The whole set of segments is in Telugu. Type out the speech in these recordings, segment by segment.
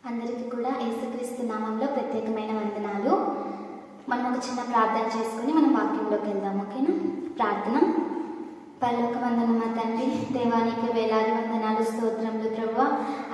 అందరికీ కూడా యేసుక్రీస్తు నామంలో ప్రత్యేకమైన వందనాలు. మనం ఒక చిన్న ప్రార్థన చేసుకుని మనం వాక్యంలోకి వెళ్దాం. ఓకేనా? ప్రార్థన. పరలోక వందనమా తండ్రి, దేవానికి వేలాది వందనాలు, స్తోత్రములు ప్రభువా.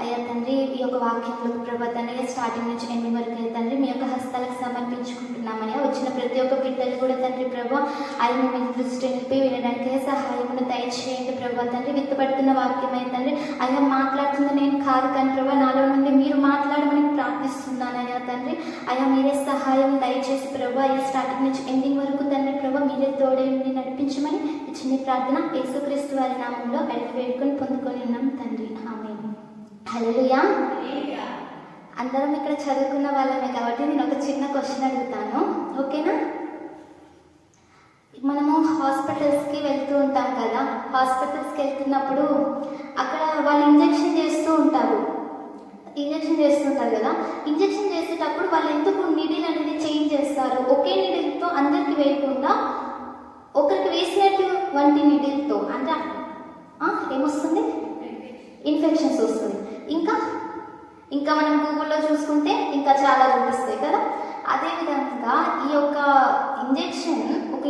అయ్యా తండ్రి, ఈ యొక్క వాక్యంలోకి ప్రభా తండ్రి స్టార్టింగ్ నుంచి ఎండింగ్ వరకు తండ్రి మీ యొక్క హస్తాలకు సమర్పించుకుంటున్నామయ్యా. వచ్చిన ప్రతి ఒక్క బిడ్డలు కూడా తండ్రి ప్రభా ఆయన మీ దృష్టి నిలిపి వినడానికి సహాయమును దయచేయండి ప్రభా తండ్రి. విత్తబడుతున్న వాక్యమై తండ్రి అయ్యా మాట్లాడుతుంది నేను కాదు కానీ ప్రభా నాలో నుండి మీరు మాట్లాడమని ప్రార్థిస్తున్నానయ్యా తండ్రి. అయ్యా మీరే సహాయం దయచేసి ప్రభా అయ్యా స్టార్టింగ్ నుంచి ఎండింగ్ వరకు తండ్రి ప్రభా మీరే తోడే నడిపించమని చిన్న ప్రార్థన యేసుక్రీస్తు వారి నామంలో అడిగి వేడుకొని పొందుకొని ఉన్నాం తండ్రి. ఆమేన్. హల్లెలూయా. అందరం ఇక్కడ చదువుకున్న వాళ్ళమే కాబట్టి నేను ఒక చిన్న క్వశ్చన్ అడుగుతాను, ఓకేనా? మనము హాస్పిటల్స్కి వెళ్తూ ఉంటాం కదా. హాస్పిటల్స్కి వెళ్తున్నప్పుడు అక్కడ వాళ్ళు ఇంజెక్షన్ చేస్తుంటారు కదా. ఇంజెక్షన్ చేసేటప్పుడు వాళ్ళు ఎందుకు నీడిల్ అనేది చేంజ్ చేస్తారు? ఒకే నీడిల్తో అందరికి వేయకుండా ఒకరికి వేసినట్టు వంటి నీడిల్తో అంటే ఏమొస్తుంది? ఇన్ఫెక్షన్స్ వస్తుంది. ఇంకా మనం గూగుల్లో చూసుకుంటే ఇంకా చాలా చూపిస్తాయి కదా. అదేవిధంగా ఈ యొక్క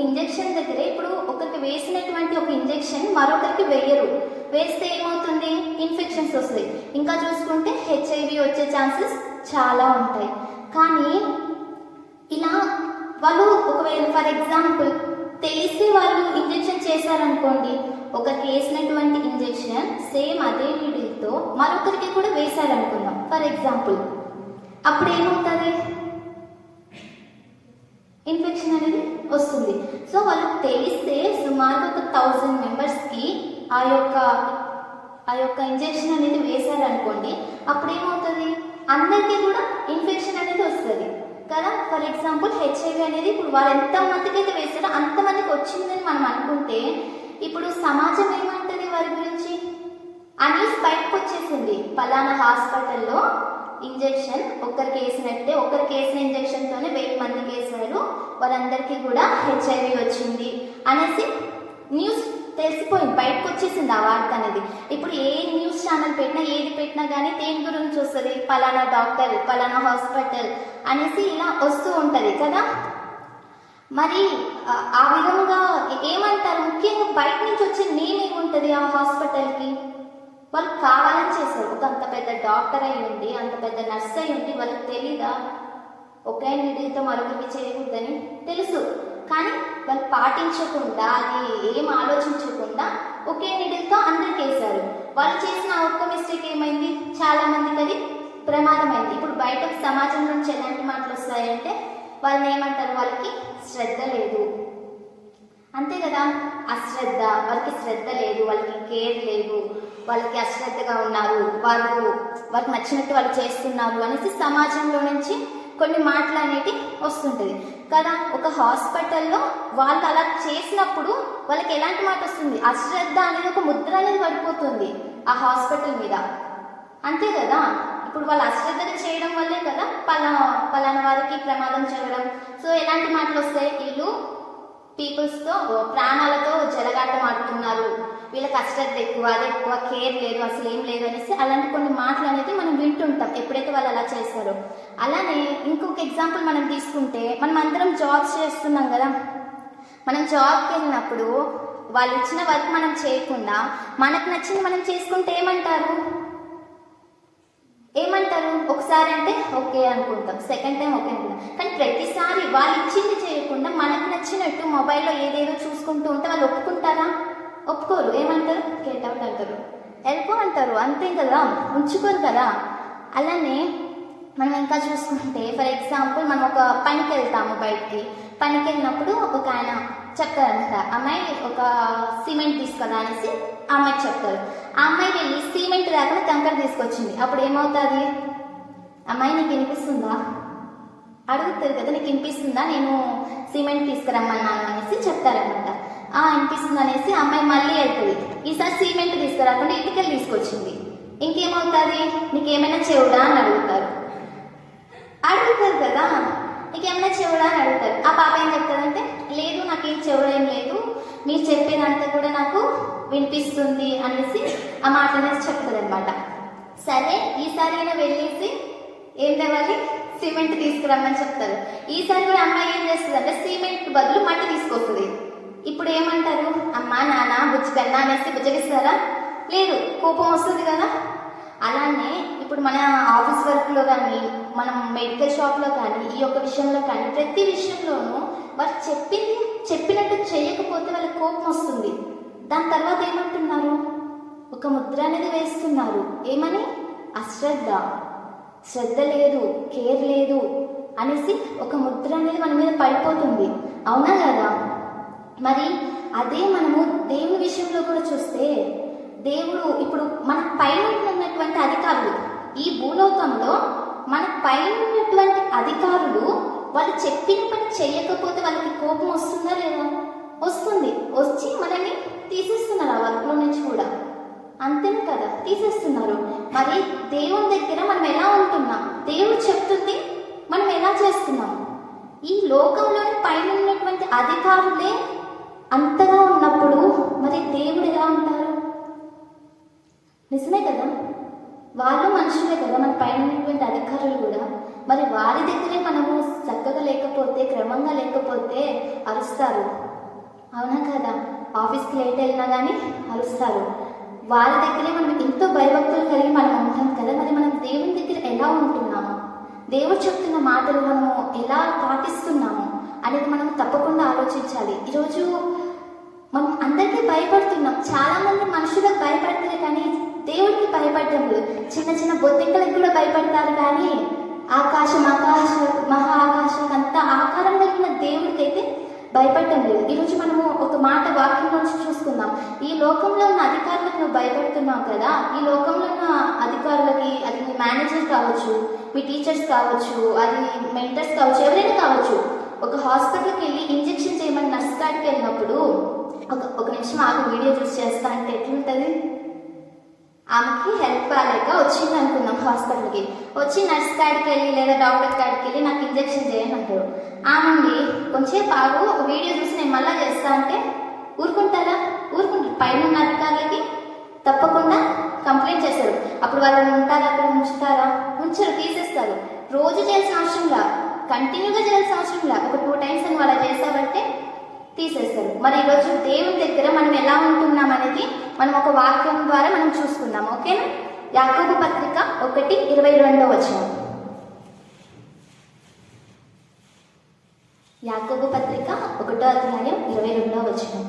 ఇంజెక్షన్ దగ్గర ఇప్పుడు ఒకరికి వేసినటువంటి ఒక ఇంజెక్షన్ మరొకరికి వేయరు. వేస్తే ఏమవుతుంది? ఇన్ఫెక్షన్స్ వస్తాయి. ఇంకా చూసుకుంటే HIV వచ్చే ఛాన్సెస్ చాలా ఉంటాయి. కానీ ఇలా వాళ్ళు ఒకవేళ ఫర్ ఎగ్జాంపుల్ తెలిసి వాళ్ళు ఇంజెక్షన్ చేశారనుకోండి, ఒకరికి వేసినటువంటి ఇంజెక్షన్ సేమ్ అదే నీడిల్తో మరొకరికి కూడా వేశారనుకుందాం ఫర్ ఎగ్జాంపుల్, అప్పుడు ఏమవుతుంది? ఇన్ఫెక్షన్ అనేది వస్తుంది. సో వాళ్ళకి తెలిస్తే సుమారు ఒక 1000 మెంబర్స్కి ఆ యొక్క ఇంజెక్షన్ అనేది వేశారనుకోండి, అప్పుడు ఏమవుతుంది? అందరికీ కూడా ఇన్ఫెక్షన్ అనేది వస్తుంది కదా. ఫర్ ఎగ్జాంపుల్ HIV అనేది ఇప్పుడు వాళ్ళు ఎంతమందికి అయితే వేస్తారో అంతమందికి వచ్చిందని మనం అనుకుంటే, ఇప్పుడు సమాజం ఏమంటుంది వారి గురించి? ఆ న్యూస్ బయటకు వచ్చేసింది, పలానా హాస్పిటల్లో ఇంజెక్షన్ ఒకరికి వేసిన ఇంజెక్షన్తోనే 1000 మందికి వేశారు, వాళ్ళందరికీ కూడా HIV వచ్చింది అనేసి న్యూస్ తెలిసిపోయింది, బయటకు వచ్చేసింది ఆ వార్త అనేది. ఇప్పుడు ఏ న్యూస్ ఛానల్ ఏది పెట్టినా కానీ దేని గురించి వస్తుంది? పలానా డాక్టర్, పలానా హాస్పిటల్ అనేసి ఇలా వస్తూ ఉంటుంది కదా. మరి ఆ విధంగా ఏమంటారు? ముఖ్యంగా బయట నుంచి వచ్చే నేమ్ ఏముంటుంది ఆ హాస్పిటల్కి? వాళ్ళు కావాలని చేశారు. ఒక అంత పెద్ద డాక్టర్ అయి ఉండి, అంత పెద్ద నర్స్ అయి ఉండి వాళ్ళకి తెలీదా ఒకే నీడిల్తో మరొకరికి చేయకూడదని? తెలుసు, కానీ వాళ్ళు పాటించకుండా, అది ఏం ఆలోచించకుండా ఒకే నీడిల్తో అందరికి వేశారు. వాళ్ళు చేసిన ఒక్క మిస్టేక్ ఏమైంది? చాలా మందికి అది ప్రమాదమైంది. ఇప్పుడు బయటకు సమాజం నుంచి ఎలాంటి మాటలు వస్తాయంటే వాళ్ళని ఏమంటారు? వాళ్ళకి శ్రద్ధ లేదు, అంతే కదా. వాళ్ళకి శ్రద్ధ లేదు, వాళ్ళకి కేర్ లేదు, వాళ్ళకి అశ్రద్ధగా ఉన్నారు, వాళ్ళకి నచ్చినట్టు వాళ్ళు చేస్తున్నారు అనేసి సమాజంలో నుంచి కొన్ని మాటలు అనేవి వస్తుంటుంది కదా. ఒక హాస్పిటల్లో వాళ్ళు అలా చేసినప్పుడు వాళ్ళకి ఎలాంటి మాట వస్తుంది? అశ్రద్ధ అనేది ఒక ముద్ర అనేది పడిపోతుంది ఆ హాస్పిటల్ మీద, అంతే కదా. ఇప్పుడు వాళ్ళు అశ్రద్ధగా చేయడం వల్లే కదా పలానా వారికి ప్రమాదం జరగడం. సో ఎలాంటి మాటలు వస్తాయి? వీళ్ళు పీపుల్స్తో ప్రాణాలతో జలగాటం ఆడుతున్నారు, వీళ్ళకి అశ్రద్ధ ఎక్కువ, అది ఎక్కువ, కేర్ లేదు, అసలు ఏం లేదు అనేసి అలాంటి కొన్ని మాటలు అనేది మనం వింటుంటాం ఎప్పుడైతే వాళ్ళు అలా చేస్తారో. అలానే ఇంకొక ఎగ్జాంపుల్ మనం తీసుకుంటే, మనం అందరం జాబ్స్ చేస్తున్నాం కదా. మనం జాబ్కి వెళ్ళినప్పుడు వాళ్ళు ఇచ్చిన వర్క్ మనం చేయకుండా మనకు నచ్చింది మనం చేసుకుంటే ఏమంటారు? ఒకసారి అంటే ఓకే అనుకుంటాం, సెకండ్ టైం ఓకే అనుకుంటాం. కానీ ప్రతిసారి వాళ్ళు ఇచ్చింది చేయకుండా మనకు నచ్చినట్టు మొబైల్లో ఏదేదో చూసుకుంటూ ఉంటే వాళ్ళు ఒప్పుకుంటారా? ఒప్పుకోరు. ఏమంటారు? గెట్ అవుట్ అంటారు, వెళ్ళిపో అంటారు, అంతే కదా, ఉంచుకోరు కదా. అలానే మనం ఇంకా చూసుకుంటే ఫర్ ఎగ్జాంపుల్ మనం ఒక పనికి వెళ్తాము, పనికి వెళ్ళినప్పుడు ఒక ఆయన చెప్తారంట, అమ్మాయి ఒక సిమెంట్ తీసుకురా అనేసి ఆ అమ్మాయికి చెప్తారు. ఆ అమ్మాయి వెళ్ళి సిమెంట్ రాకుండా కంకర తీసుకొచ్చింది. అప్పుడు ఏమవుతుంది? అమ్మాయి నీకు వినిపిస్తుందా అడుగుతుంది కదా, నీకు వినిపిస్తుందా నేను సిమెంట్ తీసుకురమ్మన్నాను అనేసి చెప్తారనమాట. వినిపిస్తుంది అనేసి అమ్మాయి మళ్ళీ వెళ్తుంది. ఈసారి సిమెంట్ తీసుకురాకుండా ఇటుకలు తీసుకొచ్చింది. ఇంకేమవుతుంది? నీకేమైనా చెవుడా అని అడుగుతారు కదా, నీకేమైనా చెవుడా అని అడుగుతారు. ఆ పాప ఏం చెప్తారంటే, లేదు నాకేం చెవుడు ఏం లేదు, మీరు చెప్పేదంతా కూడా నాకు వినిపిస్తుంది అనేసి ఆ మాట అనేది చెప్తుంది అనమాట. సరే ఈసారి అయినా వెళ్ళేసి ఏం తేవాలి, సిమెంట్ తీసుకురమ్మని చెప్తారు. ఈసారి కూడా అమ్మాయి ఏం చేస్తుంది అంటే సిమెంట్ బదులు మట్టి తీసుకొస్తుంది. ఇప్పుడు ఏమంటారు, అమ్మ నాన్న బుజ్జికన్నా అనేసి బుజ్జగిస్తారా? లేదు, కోపం వస్తుంది కదా. అలానే ఇప్పుడు మన ఆఫీస్ వర్క్లో కానీ, మనం మెడికల్ షాప్లో కానీ, ఈ యొక్క విషయంలో కానీ ప్రతి విషయంలోనూ వాళ్ళు చెప్పినట్టు చేయకపోతే వాళ్ళకి కోపం వస్తుంది. దాని తర్వాత ఏమంటున్నారు, ఒక ముద్ర అనేది వేస్తున్నారు. ఏమని? శ్రద్ధ లేదు, కేర్ లేదు అనేసి ఒక ముద్ర అనేది మన మీద పడిపోతుంది. అవునా కదా? మరి అదే మనము దేవుని విషయంలో కూడా చూస్తే, దేవుడు ఇప్పుడు మన పైన ఉన్నటువంటి అధికారులు, ఈ భూలోకంలో మన పైన ఉన్నటువంటి అధికారులు వాళ్ళు చెప్పిన పని చేయకపోతే వాళ్ళకి కోపం వస్తుందా లేదా? వస్తుంది. వచ్చి మనల్ని తీసేస్తున్నారు ఆ వర్క్లో నుంచి కూడా. అంతేనే కదా, తీసేస్తున్నారు. మరి దేవుని దగ్గర మనం ఎలా ఉంటున్నాం? దేవుడు చెప్తుంది మనం ఎలా చేస్తున్నాం? ఈ లోకంలోని పైన ఉన్నటువంటి అధికారులే అంతగా ఉన్నప్పుడు మరి దేవుడు ఎలా ఉంటారు? నిజమే కదా, వాళ్ళు మనుషులే కదా, మన పైన ఉన్నటువంటి అధికారులు కూడా. మరి వారి దగ్గరే మనము చక్కగా లేకపోతే, క్రమంగా లేకపోతే అరుస్తారు. అవునా కదా? ఆఫీస్కి లేట్ వెళ్ళినా కానీ అరుస్తారు. వారి దగ్గరే మనం ఎంతో భయభక్తులు కలిగి మనం ఉంటాం కదా. మరి మనం దేవుని దగ్గర ఎలా ఉంటున్నాము, దేవుడు చెప్తున్న మాటలు మనము ఎలా పాటిస్తున్నాము అనేది మనం తప్పకుండా ఆలోచించాలి. ఈరోజు మనం అందరికీ భయపడుతున్నాం. చాలా మంది మనుషులకు భయపడతారు కానీ దేవుడికి భయపడటం లేదు. చిన్న చిన్న బొద్దింకలకు కూడా భయపడతారు కానీ మహా ఆకాశం అంత ఆకారం కలిగిన దేవుడికి అయితే భయపడటం లేదు. ఈరోజు మనము ఒక మాట వాక్యం నుంచి చూసుకుందాం. ఈ లోకంలో ఉన్న అధికారులకు నువ్వు భయపడుతున్నావు కదా. ఈ లోకంలో ఉన్న అధికారులకి, అది మీ మేనేజర్ కావచ్చు, మీ టీచర్స్ కావచ్చు, అది మెంటర్స్ కావచ్చు, ఎవరైనా కావచ్చు. ఒక హాస్పిటల్కి వెళ్ళి ఇంజెక్షన్ చేయమని నర్స్ కాడికి వెళ్ళినప్పుడు ఒక నిమిషం ఆమె వీడియో చూసి చేస్తా అంటే ఎట్లుంటుంది? ఆమెకి హెల్ప్ కాలేక వచ్చింది అనుకుందాం, హాస్పిటల్కి వచ్చి నర్స్ కాడికి వెళ్ళి లేదా డాక్టర్ కాడికి వెళ్ళి నాకు ఇంజెక్షన్ చేయండి అంటారు. ఆమె కొంచెంసేపు ఆగు, ఒక వీడియో చూసి నేను మళ్ళీ చేస్తా అంటే ఊరుకుంటారా? ఊరుకుంటారు. పైన ఉన్న అధికారులకి తప్పకుండా కంప్లైంట్ చేస్తారు. అప్పుడు వాళ్ళు ఉంటారా? అక్కడ ఉంచుతారా? ఉంచరు, తీసేస్తారు. రోజు చేయాల్సిన అవసరంలా, కంటిన్యూగా చేయాల్సిన అవసరంలా, ఒక 2 times అని వాళ్ళు చేస్తామంటే తీసేస్తారు. మరి ఈరోజు దేవుని దగ్గర మనం ఎలా ఉంటున్నాం అనేది మనం ఒక వాక్యం ద్వారా మనం చూసుకుందాం. ఓకేనా? యాకోబు పత్రిక 1:22. యాకోబు పత్రిక 1:22.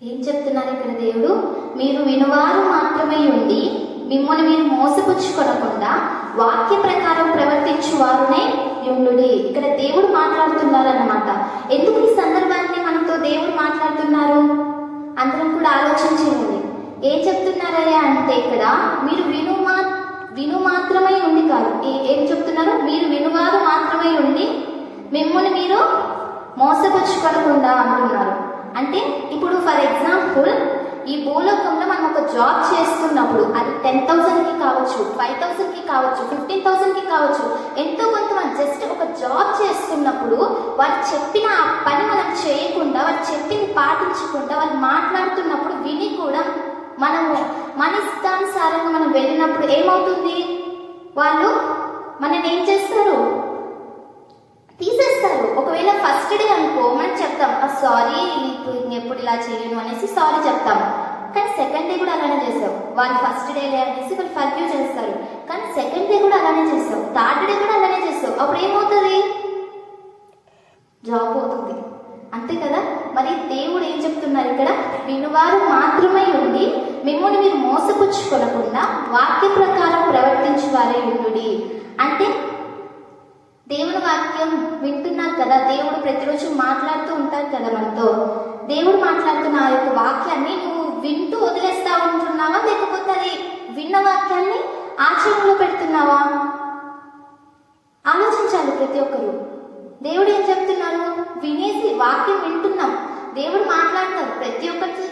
ఏం చెప్తున్నారు ఇక్కడ దేవుడు? మీరు వినువారు మాత్రమే ఉండి మిమ్మల్ని మీరు మోసపుచ్చుకొనకుండా వాక్య ప్రకారం ప్రవర్తించువారునే యుండుడి. ఇక్కడ దేవుడు మాట్లాడుతున్నారు అన్నమాట. ఎందుకు ఈ సందర్భాన్ని మనతో దేవుడు మాట్లాడుతున్నారు? అందరం కూడా ఆలోచించేయండి. ఏం చెప్తున్నారయ్యా అంటే ఇక్కడ మీరు విను మాత్రమే ఉండి కాదు. ఏం చెప్తున్నారు? మీరు వినువారు మాత్రమే ఉండి మిమ్మల్ని మీరు మోసపుచ్చుకొనకుండా అంటున్నారు. అంటే ఇప్పుడు ఫర్ ఎగ్జాంపుల్ ఈ భూలోకంలో మనం ఒక జాబ్ చేస్తున్నప్పుడు అది 10,000కి కావచ్చు, 5,000కి కావచ్చు, 15,000కి కావచ్చు, ఎంతో కొంతమంది జస్ట్ ఒక జాబ్ చేస్తున్నప్పుడు వాళ్ళు చెప్పిన ఆ పని మనం చేయకుండా, వాళ్ళు చెప్పింది పాటించకుండా వాళ్ళు మాట్లాడుతున్నప్పుడు విని కూడా మనము మన ఇష్టానుసారంగా మనం వెళ్ళినప్పుడు ఏమవుతుంది? వాళ్ళు మనని ఏం చేస్తారు? తీసేస్తారు. ఒకవేళ ఫస్ట్ డే అనుకో మనం చెప్తాం సారీ, ఎప్పుడు ఇలా చేయను అనేసి సారీ చెప్తాము. కానీ సెకండ్ డే కూడా అలానే చేస్తావు. వాళ్ళు ఫస్ట్ డే అనేసి వాళ్ళు ఫర్గ్యూ చేస్తారు, కానీ సెకండ్ డే కూడా అలానే చేస్తావు, థర్డ్ డే కూడా అలానే చేస్తావు. అప్పుడు ఏమవుతుంది? జాబ్ అవుతుంది. అంతే కదా? మరి దేవుడు ఏం చెప్తున్నారు ఇక్కడ? వినువారు మాత్రమే ఉండి మిమ్మల్ని మీరు మోసపుచ్చుకొనకుండా వాక్య ప్రకారం ప్రవర్తించువారే ఉండుడి. అంటే దేవుని వాక్యం వింటున్నారు కదా, దేవుడు ప్రతిరోజు మాట్లాడుతూ ఉంటారు కదా మనతో. దేవుడు మాట్లాడుతున్న ఆ యొక్క వాక్యాన్ని నువ్వు వింటూ వదిలేస్తా ఉంటున్నావా, లేకపోతే అది విన్న వాక్యాన్ని ఆచరణలో పెడుతున్నావా? ఆలోచించాలి ప్రతి ఒక్కరు. దేవుడు ఏం చెప్తున్నారు? వినేసి వాక్యం వింటున్నాం, దేవుడు మాట్లాడతారు, ప్రతి ఒక్కరితో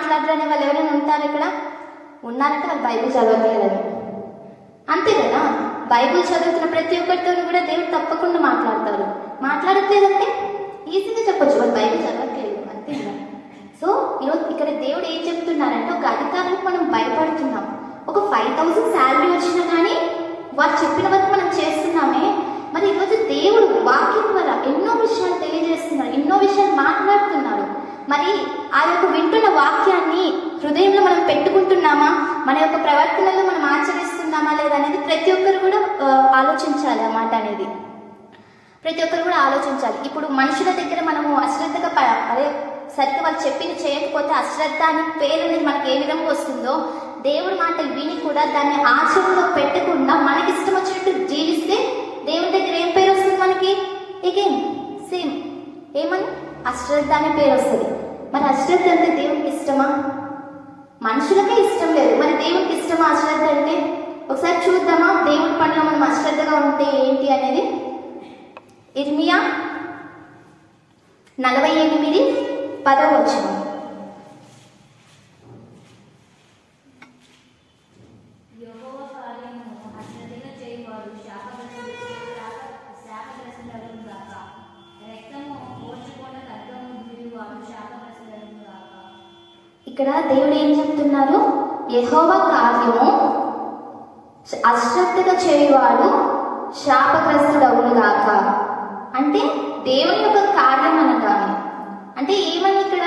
మాట్లాడరు అనే వాళ్ళు ఎవరైనా ఉంటారు ఇక్కడ? ఉన్నారంటే వాళ్ళు బైబిల్ చదవట్లేదని. అంతే కదా, బైబిల్ చదువుతున్న ప్రతి ఒక్కరితో కూడా దేవుడు తప్పకుండా మాట్లాడతారు. మాట్లాడట్లేదంటే ఈజీగా చెప్పొచ్చు వాళ్ళు బైబిల్ చదవట్లేదు అంతే కదా. సో ఈరోజు ఇక్కడ దేవుడు ఏం చెప్తున్నారంటే, ఒక అధికారులకు మనం భయపడుతున్నాం. ఒక 5,000 శాలరీ వచ్చినా కానీ వారు చెప్పిన వరకు మనం చేస్తున్నామే. మరి ఈరోజు దేవుడు వాక్యం ద్వారా ఎన్నో విషయాలు తెలియజేస్తున్నారు, ఎన్నో విషయాలు మాట్లాడుతున్నారు. మరి ఆ యొక్క వింటున్న వాక్యాన్ని హృదయంలో మనం పెట్టుకుంటున్నామా, మన యొక్క ప్రవర్తనలో మనం ఆచరిస్తున్నామా లేదా అనేది ప్రతి ఒక్కరు కూడా ఆలోచించాలి. ఆ మాట అనేది ప్రతి ఒక్కరు కూడా ఆలోచించాలి. ఇప్పుడు మనుషుల దగ్గర మనము అశ్రద్ధగా అదే సరిగ్గా వాళ్ళు చెప్పింది చేయకపోతే అశ్రద్ధ అని పేరు అనేది మనకి ఏ విధంగా వస్తుందో, దేవుడి మాటలు విని కూడా దాన్ని ఆచరణలో పెట్టకుండా మనకి ఇష్టం వచ్చినట్టు జీవిస్తే దేవుడి దగ్గర ఏం పేరు వస్తుంది మనకి? అగైన్ సేమ్ ఏమని? అశ్రద్ధ అనే పేరు వస్తుంది. మరి అశ్రద్ధ అంటే దేవుడికి ఇష్టమా? మనుషులకే ఇష్టం లేదు, మరి దేవుడికి ఇష్టమా అశ్రద్ధ అంటే? ఒకసారి చూద్దామా దేవుడి పనిలో మనం అశ్రద్ధగా ఉంటే ఏంటి అనేది. ఇర్మియా 48:10. ఇక్కడ దేవుడు ఏం చెప్తున్నారు? యెహోవా కార్యము అశ్రద్ధగా చేయువాడు శాపగ్రస్తుడవును గాక. అంటే దేవుని యొక్క కార్యం అనగానే అంటే ఏమని ఇక్కడ?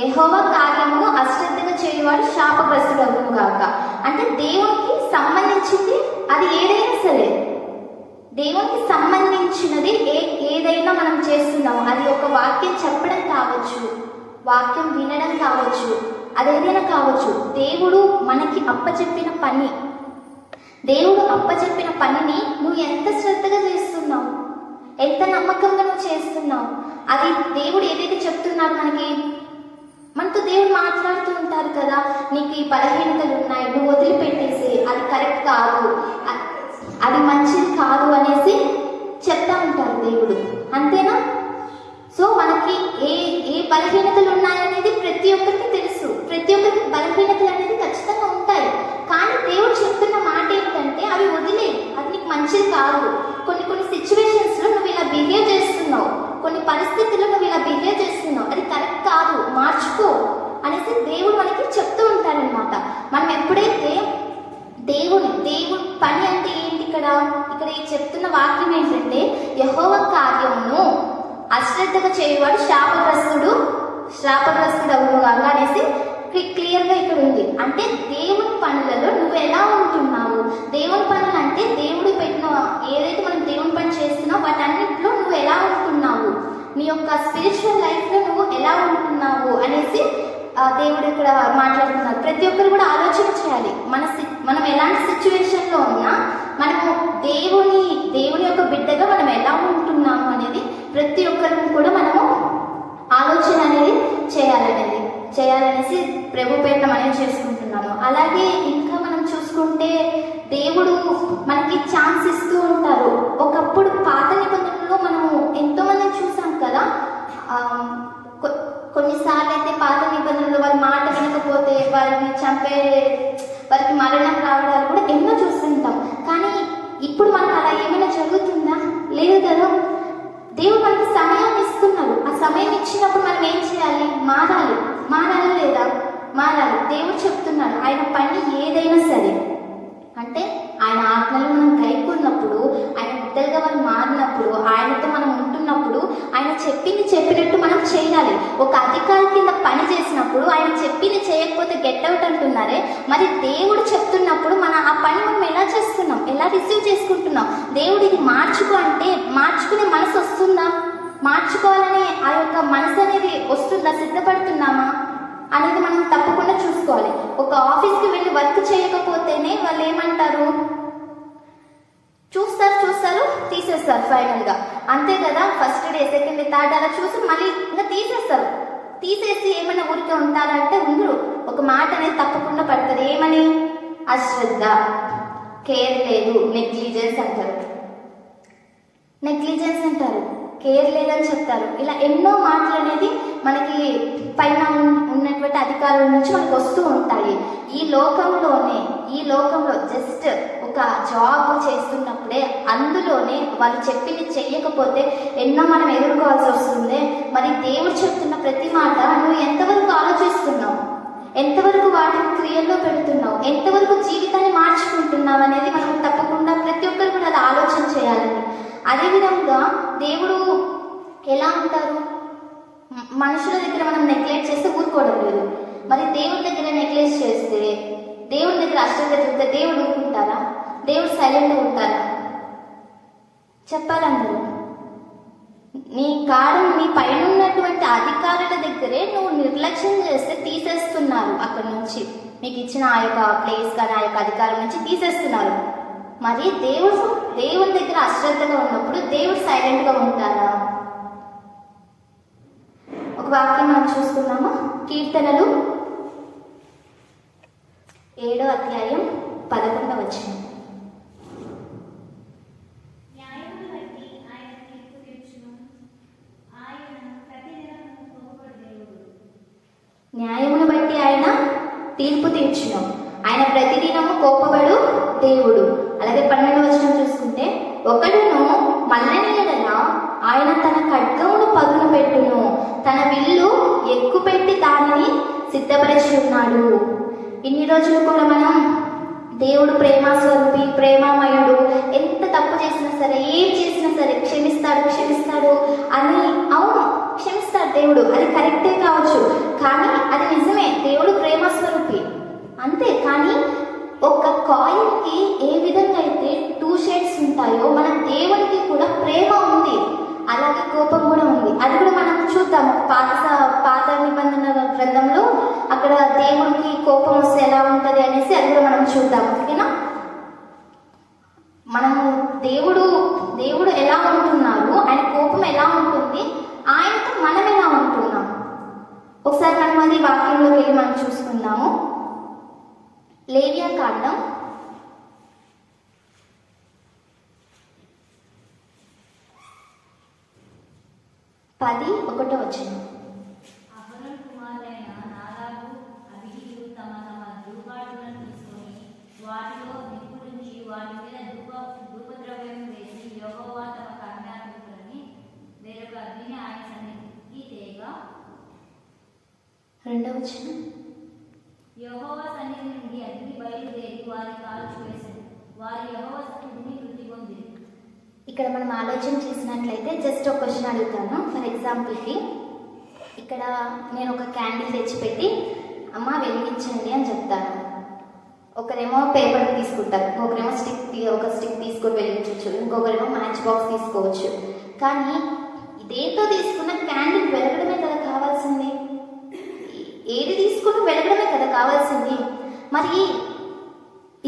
యెహోవా కార్యము అశ్రద్ధగా చేయువాడు శాపగ్రస్తుడవును గాక. అంటే దేవునికి సంబంధించింది అది ఏదైనా సరే, దేవునికి సంబంధించినది ఏదైనా మనం చేస్తున్నాము, అది ఒక వాక్యం చెప్పడం కావచ్చు, వాక్యం వినడం కావచ్చు, అదేదైనా కావచ్చు. దేవుడు మనకి అప్పచెప్పిన పని, దేవుడు అప్పచెప్పిన పనిని నువ్వు ఎంత శ్రద్ధగా చేస్తున్నావు, ఎంత నమ్మకంగా నువ్వు చేస్తున్నావు. అది దేవుడు ఏదైతే చెప్తున్నాడు మనతో దేవుడు మాట్లాడుతూ ఉంటారు కదా, నీకు ఈ బలహీనతలు ఉన్నాయి, నువ్వు వదిలిపెట్టేసి అది కరెక్ట్ కాదు, అది మంచిది కాదు అనేసి చెప్తా ఉంటారు దేవుడు. అంతేనా? సో మనకి ఏ ఏ బలహీనతలు ఉన్నాయనేది ప్రతి ఒక్కరికి తెలుసు. ప్రతి ఒక్కరికి బలహీనతలు అనేది ఖచ్చితంగా ఉంటాయి. కానీ దేవుడు చెప్తున్న మాట ఏంటంటే అవి వదిలే, అది నీకు మంచిది కాదు. కొన్ని సిచ్యువేషన్స్లో నువ్వు ఇలా బిహేవ్ చేస్తున్నావు, కొన్ని పరిస్థితుల్లో నువ్వు ఇలా బిహేవ్ చేస్తున్నావు, అది కరెక్ట్ కాదు, మార్చుకో అనేసి దేవుడు మనకి చెప్తూ ఉంటారనమాట. మనం ఎప్పుడైతే దేవుడి పని అంటే ఏంటి ఇక్కడ ఈ చెప్తున్న వాక్యం ఏంటంటే, యెహోవా కార్యమును అశ్రద్ధగా చేయువాడు శాపగ్రస్తుడు అవును కాక అనేసి క్లియర్గా ఇక్కడ ఉంది. అంటే దేవుని పనులలో నువ్వు ఎలా ఉంటున్నావు? దేవుని పనులు అంటే దేవుడు పెట్టిన ఏదైతే మనం దేవుని పని చేస్తున్నావు వాటన్నిటిలో నువ్వు ఎలా ఉంటున్నావు, నీ యొక్క స్పిరిచువల్ లైఫ్లో నువ్వు ఎలా ఉంటున్నావు అనేసి దేవుడు ఇక్కడ మాట్లాడుతున్నారు. ప్రతి ఒక్కరు కూడా ఆలోచన చేయాలి. మనం ఎలాంటి సిచ్యువేషన్లో ఉన్నా మనము దేవుని యొక్క బిడ్డగా మనం ఎలా ఉంటున్నాము అనేది ప్రతి ఒక్కరికి కూడా మనము ఆలోచన అనేది చేయాలనేసి ప్రభు పేట మనం చేసుకుంటున్నాము. అలాగే ఇంకా మనం చూసుకుంటే దేవుడు మనకి ఛాన్స్ ఇస్తూ ఉంటారు. ఒకప్పుడు పాత నిబంధనలో మనము ఎంతో మందిని చూసాం కదా. కొన్నిసార్లు అయితే పాత నిబంధనలు వాళ్ళ మాట వినకపోతే వారిని వారికి మరణం రావడాలు కూడా ఎన్నో చూస్తుంటాం. కానీ ఇప్పుడు మనకు అలా ఏమైనా జరుగుతుందా? లేదు కదా. దేవుడు మనకి సమయాన్ని ఇస్తున్నారు. ఆ సమయం ఇచ్చినప్పుడు మనం ఏం చేయాలి? మారాలి లేదా? మారాలి. దేవుడు చెప్తున్నాడు ఆయన పని ఏదైనా సరే, అంటే ఆయన ఆజ్ఞలు మనం గైకున్నప్పుడు, ఆయన బిడ్డలుగా మనం మారినప్పుడు, ఆయనతో మనం ఉంటున్నప్పుడు ఆయన చెప్పినట్టు మనం చేయాలి. ఒక అధికారి కింద పని చేసినప్పుడు ఆయన చెప్పింది చేయకపోతే గెట్ అవుట్ అంటున్నారే, మరి దేవుడు చెప్తున్నప్పుడు ఆ పని మనం ఎలా చేస్తున్నాం, ఎలా రిసీవ్ చేసుకుంటున్నాం? దేవుడు ఇది మార్చుకో అంటే మార్చుకునే మనసు వస్తుందా? మార్చుకోవాలనే ఆ యొక్క మనసు అనేది వస్తుందా? సిద్ధపడుతున్నామా అనేది మనం తప్పకుండా చూసుకోవాలి. ఒక ఆఫీస్కి వెళ్ళి వర్క్ చేయకపోతేనే వాళ్ళు ఏమంటారు? చూస్తారు తీసేస్తారు ఫైనల్గా. అంతే కదా. First day, second day, third అలా చూసి మళ్ళీ ఇంకా తీసేస్తారు. తీసేసి ఏమైనా ఊరికే ఉంటారంటే ఉండరు. ఒక మాట అనేది తప్పకుండా పడుతుంది. ఏమని? అశ్రద్ధ, కేర్ లేదు, నెగ్లిజెన్స్ అంటారు, కేర్ లేదని చెప్తారు. ఇలా ఎన్నో మాటలు అనేది మనకి పైన ఉన్నటువంటి అధికారుల నుంచి మనకు వస్తూ ఉంటాయి. ఈ లోకంలో జస్ట్ ఒక జాబ్ చేస్తున్నప్పుడే అందులోనే వాళ్ళు చెప్పింది చెయ్యకపోతే ఎన్నో మనం ఎదుర్కోవాల్సి వస్తుంది. మరి దేవుడు చెప్తున్న ప్రతి మాట నువ్వు ఎంతవరకు ఆలోచిస్తున్నావు, ఎంతవరకు వాటిని క్రియల్లో పెడుతున్నావు, ఎంతవరకు జీవితాన్ని మార్చుకుంటున్నావు అనేది మనం తప్పకుండా ప్రతి ఒక్కరు కూడా అది ఆలోచన చేయాలండి. అదేవిధంగా దేవుడు ఎలా ఉంటారు, మనుషుల దగ్గర మనం నెగ్లెక్ట్ చేస్తే ఊరుకోవడం లేదు. మరి దేవుడి దగ్గర నెగ్లెక్ట్ చేస్తే, దేవుడి దగ్గర అశ్రద్ధ చూస్తే దేవుడు ఊరుకుంటారా? దేవుడు సైలెంట్గా ఉంటారా? చెప్పాలందరూ. నీ పైన ఉన్నటువంటి అధికారుల దగ్గరే నువ్వు నిర్లక్ష్యం చేస్తే తీసేస్తున్నారు అక్కడి నుంచి, మీకు ఇచ్చిన ఆ యొక్క ప్లేస్ కానీ ఆ యొక్క అధికారం నుంచి తీసేస్తున్నారు. మరి దేవుడి దగ్గర అశ్రద్ధగా ఉన్నప్పుడు దేవుడు సైలెంట్గా ఉంటారా? ఒక వాక్యం మనం చూసుకున్నాము. కీర్తనలు 7వ అధ్యాయం 11వ వచనం. న్యాయమును బట్టి ఆయన తీర్పు తీర్చును, ఆయన ప్రతిదినము కోపబడు దేవుడు. అలాగే 12వ వచనం చూసుకుంటే, ఒకడును మల్లని ఎడల ఆయన తన ఖడ్గమును పదును పెట్టును, తన విల్లు ఎక్కుపెట్టి దానిని సిద్ధపరిచి ఉన్నాడు. ఇన్ని రోజులు కూడా మనం దేవుడు ప్రేమ స్వరూపి, ప్రేమామయుడు, ఎంత తప్పు చేసినా సరే, ఏం చేసినా సరే క్షమిస్తాడు అని, అవును క్షమిస్తాడు దేవుడు, అది కరెక్టే కావచ్చు, కానీ అది నిజమే, దేవుడు ప్రేమ స్వరూపి అంతే. కానీ ఒక కాయిన్కి ఏ విధంగా అయితే 2 షేడ్స్ ఉంటాయో మన దేవునికి కూడా ప్రేమ ఉంది, అలాగే కోపం కూడా ఉంది. అది కూడా మనం చూద్దాము పాత నిబంధన గ్రంథంలో, అక్కడ దేవుడికి కోపం వస్తే ఎలా ఉంటుంది అనేసి అది కూడా మనం చూద్దాం. ఓకేనా? మనము దేవుడు ఎలా ఉంటున్నారు, ఆయన కోపం ఎలా ఉంటుంది, ఆయనతో మనం ఎలా ఉంటున్నాం. ఒకసారి మనం అది వాక్యంలోకి వెళ్ళి మనం చూసుకుందాము. లేవియాకాండం 10:1 వచనం. అహరోను కుమారులైన నాదాబు, అబీహు తమ ధూపాలను తీసుకొని వాటిలో నిప్పులుంచి వాటి మీద ధూపద్రవ్యం వేసి యెహోవా తమ ఆజ్ఞాపించులని వేరొక అగ్నిని ఆయన సన్నిధికి తేగా. 2వ వచనం. యెహోవా సన్నిధి నుండి అగ్ని బయలుదేరి వారి కాల్చివేసింది, వారి యెహోవా సన్నిధిని వృద్ధి పొందింది. ఇక్కడ మనం ఆలోచన చేసినట్లయితే జస్ట్ ఒక క్వశ్చన్ అడుగుతాను. ఫర్ ఎగ్జాంపుల్కి, ఇక్కడ నేను ఒక క్యాండిల్ తెచ్చిపెట్టి అమ్మ వెలిగించండి అని చెప్తాను. ఒకరేమో పేపర్ తీసుకుంటారు, ఇంకొకరేమో ఒక స్టిక్ తీసుకొని వెలిగించవచ్చు, ఇంకొకరేమో మ్యాచ్ బాక్స్ తీసుకోవచ్చు. కానీ దేంతో తీసుకున్న క్యాండిల్ వెలగడమే కదా కావాల్సింది, ఏది తీసుకున్న వెలగడమే కదా కావాల్సింది. మరి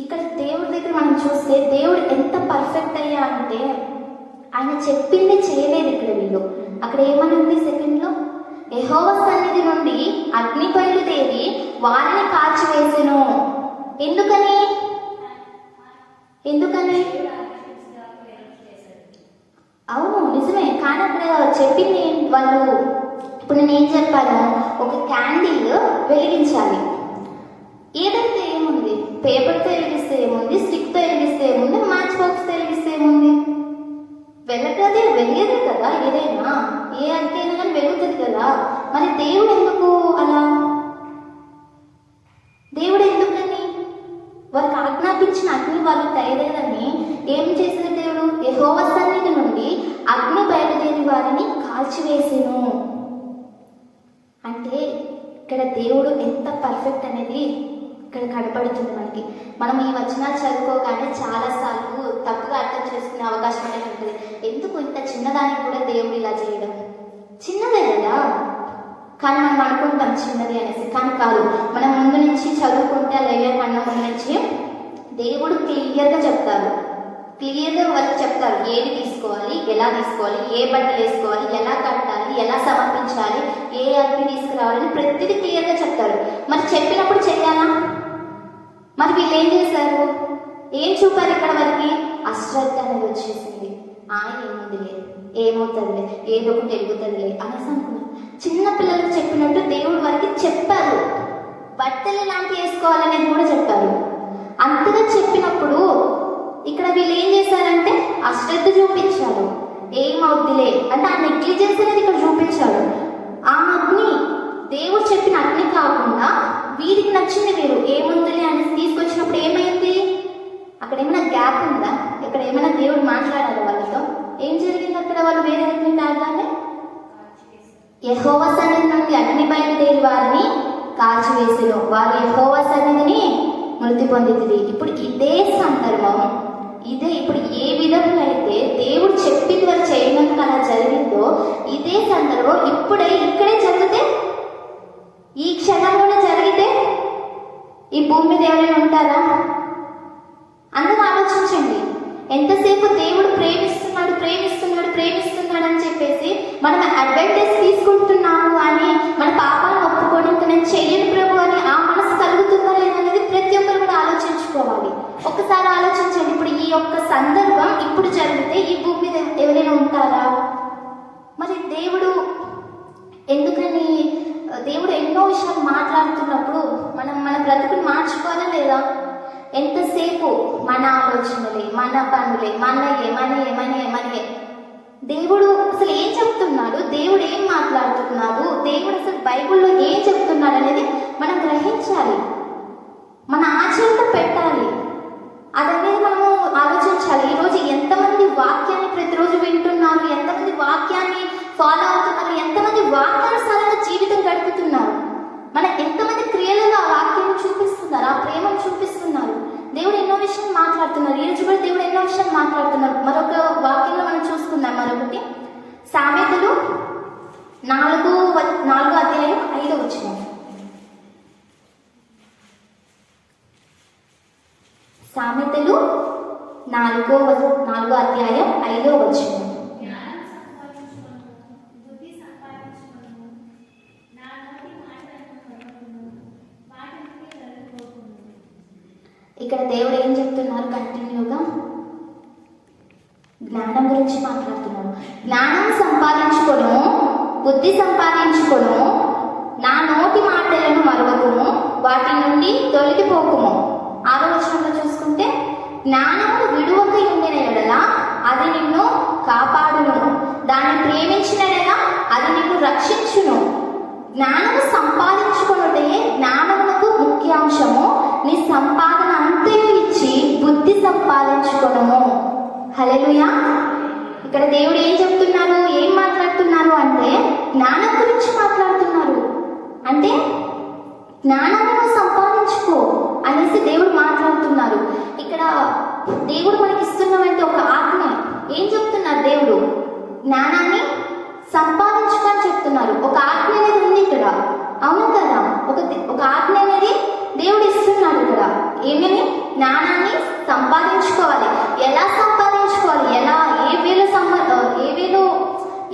ఇక్కడ దేవుడి దగ్గర మనం చూస్తే దేవుడు ఎంత పర్ఫెక్ట్ అయ్యా అంటే, ఆయన చెప్పింది చేయలేదు. ఇక్కడ వీళ్ళు అక్కడ ఏమని ఉంది సెకండ్లో, యెహోవా సన్నిధి నుండి అగ్ని బయలుదేరి వారిని కాల్చివేసెను. ఎందుకని? అవును నిజమే, కానీ అక్కడ చెప్పింది వాళ్ళు, ఇప్పుడు నేను ఏం చెప్పాను, ఒక క్యాండిల్ వెలిగించాలి. ఏదైతే ఏముంది, పేపర్తో వెలిగిస్తే ఏముంది, స్టిక్తో వెలిగిస్తే ఏముంది, మ్యాచ్ బాక్స్తో వెలిగిస్తే ఏముంది, వెలిగేదే కదా. ఏదైనా ఏ అగ్గినా కానీ వెలుగుతుంది కదా. మరి దేవుడు ఎందుకు అలా, దేవుడు ఎందుకని వారికి ఆజ్ఞాపించిన అగ్ని వాళ్ళు తయారేదని ఏం చేసిన దేవుడు, యెహోవా సన్నిధి నుండి అగ్ని బయలుదేరి వారిని కాల్చివేసెను. అంటే ఇక్కడ దేవుడు ఎంత పర్ఫెక్ట్ అనేది ఇక్కడ కనపడుతుంది మనకి. మనం ఈ వచనాలు చదువుకోగానే చాలాసార్లు తప్పుగా అర్థం చేసుకునే అవకాశం అనేది ఉంటుంది. ఎందుకు ఇంత చిన్నదానికి కూడా దేవుడు ఇలా చేయడం, చిన్నదే కదా, కానీ మనం అనుకుంటాం చిన్నది అనేసి, కానీ కాదు. మనం ముందు నుంచి చదువుకుంటే లేవియాకాండం ముందు నుంచి దేవుడు క్లియర్గా చెప్తారు, క్లియర్గా వాళ్ళకి చెప్తారు ఏది తీసుకోవాలి, ఎలా తీసుకోవాలి, ఏ బట్టలు వేసుకోవాలి, ఎలా కట్టాలి, ఎలా సమర్పించాలి, ఏ అగ్ని తీసుకురావాలని ప్రతిదీ క్లియర్గా చెప్తారు. మరి చెప్పినప్పుడు చెయ్యాలా? మరి వీళ్ళు ఏం చేశారు, ఏం చూపారు ఇక్కడ వారికి? అశ్రద్ధ అనేది వచ్చేసింది. ఏముందిలే, ఏమవుతుందిలే, ఏదో ఒకటి ఎరుగుతుందిలే అనేసి అనుకున్నారు. చిన్న పిల్లలకు చెప్పినట్టు దేవుడు వారికి చెప్పారు, బట్టలు ఎలాంటి వేసుకోవాలనేది కూడా చెప్పారు. అంతగా చెప్పినప్పుడు ఇక్కడ వీళ్ళు ఏం చేశారంటే అశ్రద్ధ చూపించారు. ఏమవుద్దిలే అంటే ఆ నెగ్లిజెన్స్ అనేది ఇక్కడ చూపించారు. ఆ అగ్ని దేవుడు చెప్పిన అగ్ని కాకుండా వీరికి నచ్చింది వేరు ఏముందిలే అని తీసుకొచ్చినప్పుడు ఏమైంది? అక్కడ ఏమైనా గ్యాప్ ఉందా? ఇక్కడ ఏమైనా దేవుడు మాట్లాడారు వాళ్ళతో? ఏం జరిగింది అక్కడ? వాళ్ళు వేరే అగ్ని తాగానే యెహోవా సన్నిధి నుండి అగ్ని బయలుదేరి వారిని కాల్చివేసెను. వారు యెహోవా సన్నిధిని మృతి పొందింది. ఇప్పుడు ఇదే సందర్భం, ఇప్పుడు ఏ విధంగా అయితే దేవుడు చెప్పింది వారు చేయడానికి అలా జరిగిందో ఇదే సందర్భం ఇక్కడే జరిగితే, ఈ క్షణంలోనే జరిగితే ఈ భూమి మీద ఎవరైనా ఉంటారా? అందరూ ఆలోచించండి. ఎంతసేపు దేవుడు ప్రేమిస్తున్నాడు ప్రేమిస్తున్నాడు ప్రేమిస్తున్నాడు అని చెప్పేసి మనం అడ్వాంటేజ్ తీసుకుంటున్నాము అని మన పాపాలను ఒప్పుకొని ఇంకా నేను చెయ్యను ప్రభు అని ఆ మనసు కలుగుతుందా లేదనేది ప్రతి ఒక్కరు కూడా ఆలోచించుకోవాలి. ఒకసారి ఆలోచించండి. ఇప్పుడు ఈ యొక్క సందర్భం ఇప్పుడు జరిగితే ఈ భూమి మీద ఎవరైనా ఉంటారా? మరి దేవుడు ఎందుకని దేవుడు ఎన్నో విషయాలు మాట్లాడుతున్నప్పుడు మన బ్రతుకుని మార్చుకోవాలా లేదా? ఎంతసేపు మన ఆలోచనలే, మన పనులే, మనయే. దేవుడు అసలు ఏం చెప్తున్నాడు, దేవుడు ఏం మాట్లాడుతున్నాడు, దేవుడు అసలు బైబిల్లో ఏం చెప్తున్నాడు అనేది మనం గ్రహించాలి, మన ఆచరణలో పెట్టాలి. అదనేది మనము ఆలోచించాలి. ఈరోజు ఎంతమంది వాక్యాన్ని ప్రతిరోజు వింటున్నారు, ఎంతమంది వాక్యాన్ని ఫాలో అవుతున్నారు, ఎంతమంది వాక్యానుసారంగా జీవితం గడుపుతున్నారు, మన ఎంతమంది క్రియలలో ఆ వాక్యాన్ని చూపిస్తున్నారు, ఆ ప్రేమను చూపిస్తున్నారు. దేవుడు ఎన్నో విషయాలు మాట్లాడుతున్నారు. ఈ రోజు కూడా దేవుడు ఎన్నో విషయాలు మాట్లాడుతున్నారు. మరొక వాక్యంలో మనం చూసుకుందాం. మరొకటి సామెతలు 4వ అధ్యాయం 5వ వచనం. సామెతలు 4వ అధ్యాయం 5వ వచనం. ఇక్కడ దేవుడు ఏం చెప్తున్నారు? కంటిన్యూగా జ్ఞానం గురించి మాట్లాడుతున్నాడు. జ్ఞానం సంపాదించుకోను, బుద్ధి సంపాదించుకోను, నా నోటి మాటలను మరవకుము, వాటి నుండి తొలగిపోకుము. 6వ వచనంలో చూసుకుంటే జ్ఞానము విడువక ఉండిన ఎడల అది నిన్ను కాపాడును, దాన్ని ప్రేమించిన ఎడల అది నిన్ను రక్షించును. జ్ఞానము సంపాదించుకున్నదే జ్ఞానమునకు ముఖ్యాంశము. నీ సంపాదన అంతయు ఇచ్చి బుద్ధి సంపాదించుకోవడము. హల్లెలూయా. ఇక్కడ దేవుడు ఏం చెప్తున్నారు, ఏం మాట్లాడుతున్నారు అంటే జ్ఞానం గురించి మాట్లాడుతున్నారు. అంటే జ్ఞానాన్ని సంపాదించుకో అనేసి దేవుడు మాట్లాడుతున్నారు. ఇక్కడ దేవుడు మనకి ఇస్తున్నామంటే ఒక ఆజ్ఞ. ఏం చెప్తున్నారు దేవుడు? జ్ఞానాన్ని సంపాదించుకొని చెప్తున్నారు. ఒక ఆజ్ఞ అనేది ఉంది ఇక్కడ, అవును కదా? ఒక ఆజ్ఞ అనేది దేవుడు ఇస్తున్నాడు ఇక్కడ. ఏమని? జ్ఞానాన్ని సంపాదించుకోవాలి. ఎలా సంపాదించుకోవాలి, ఏ వేలో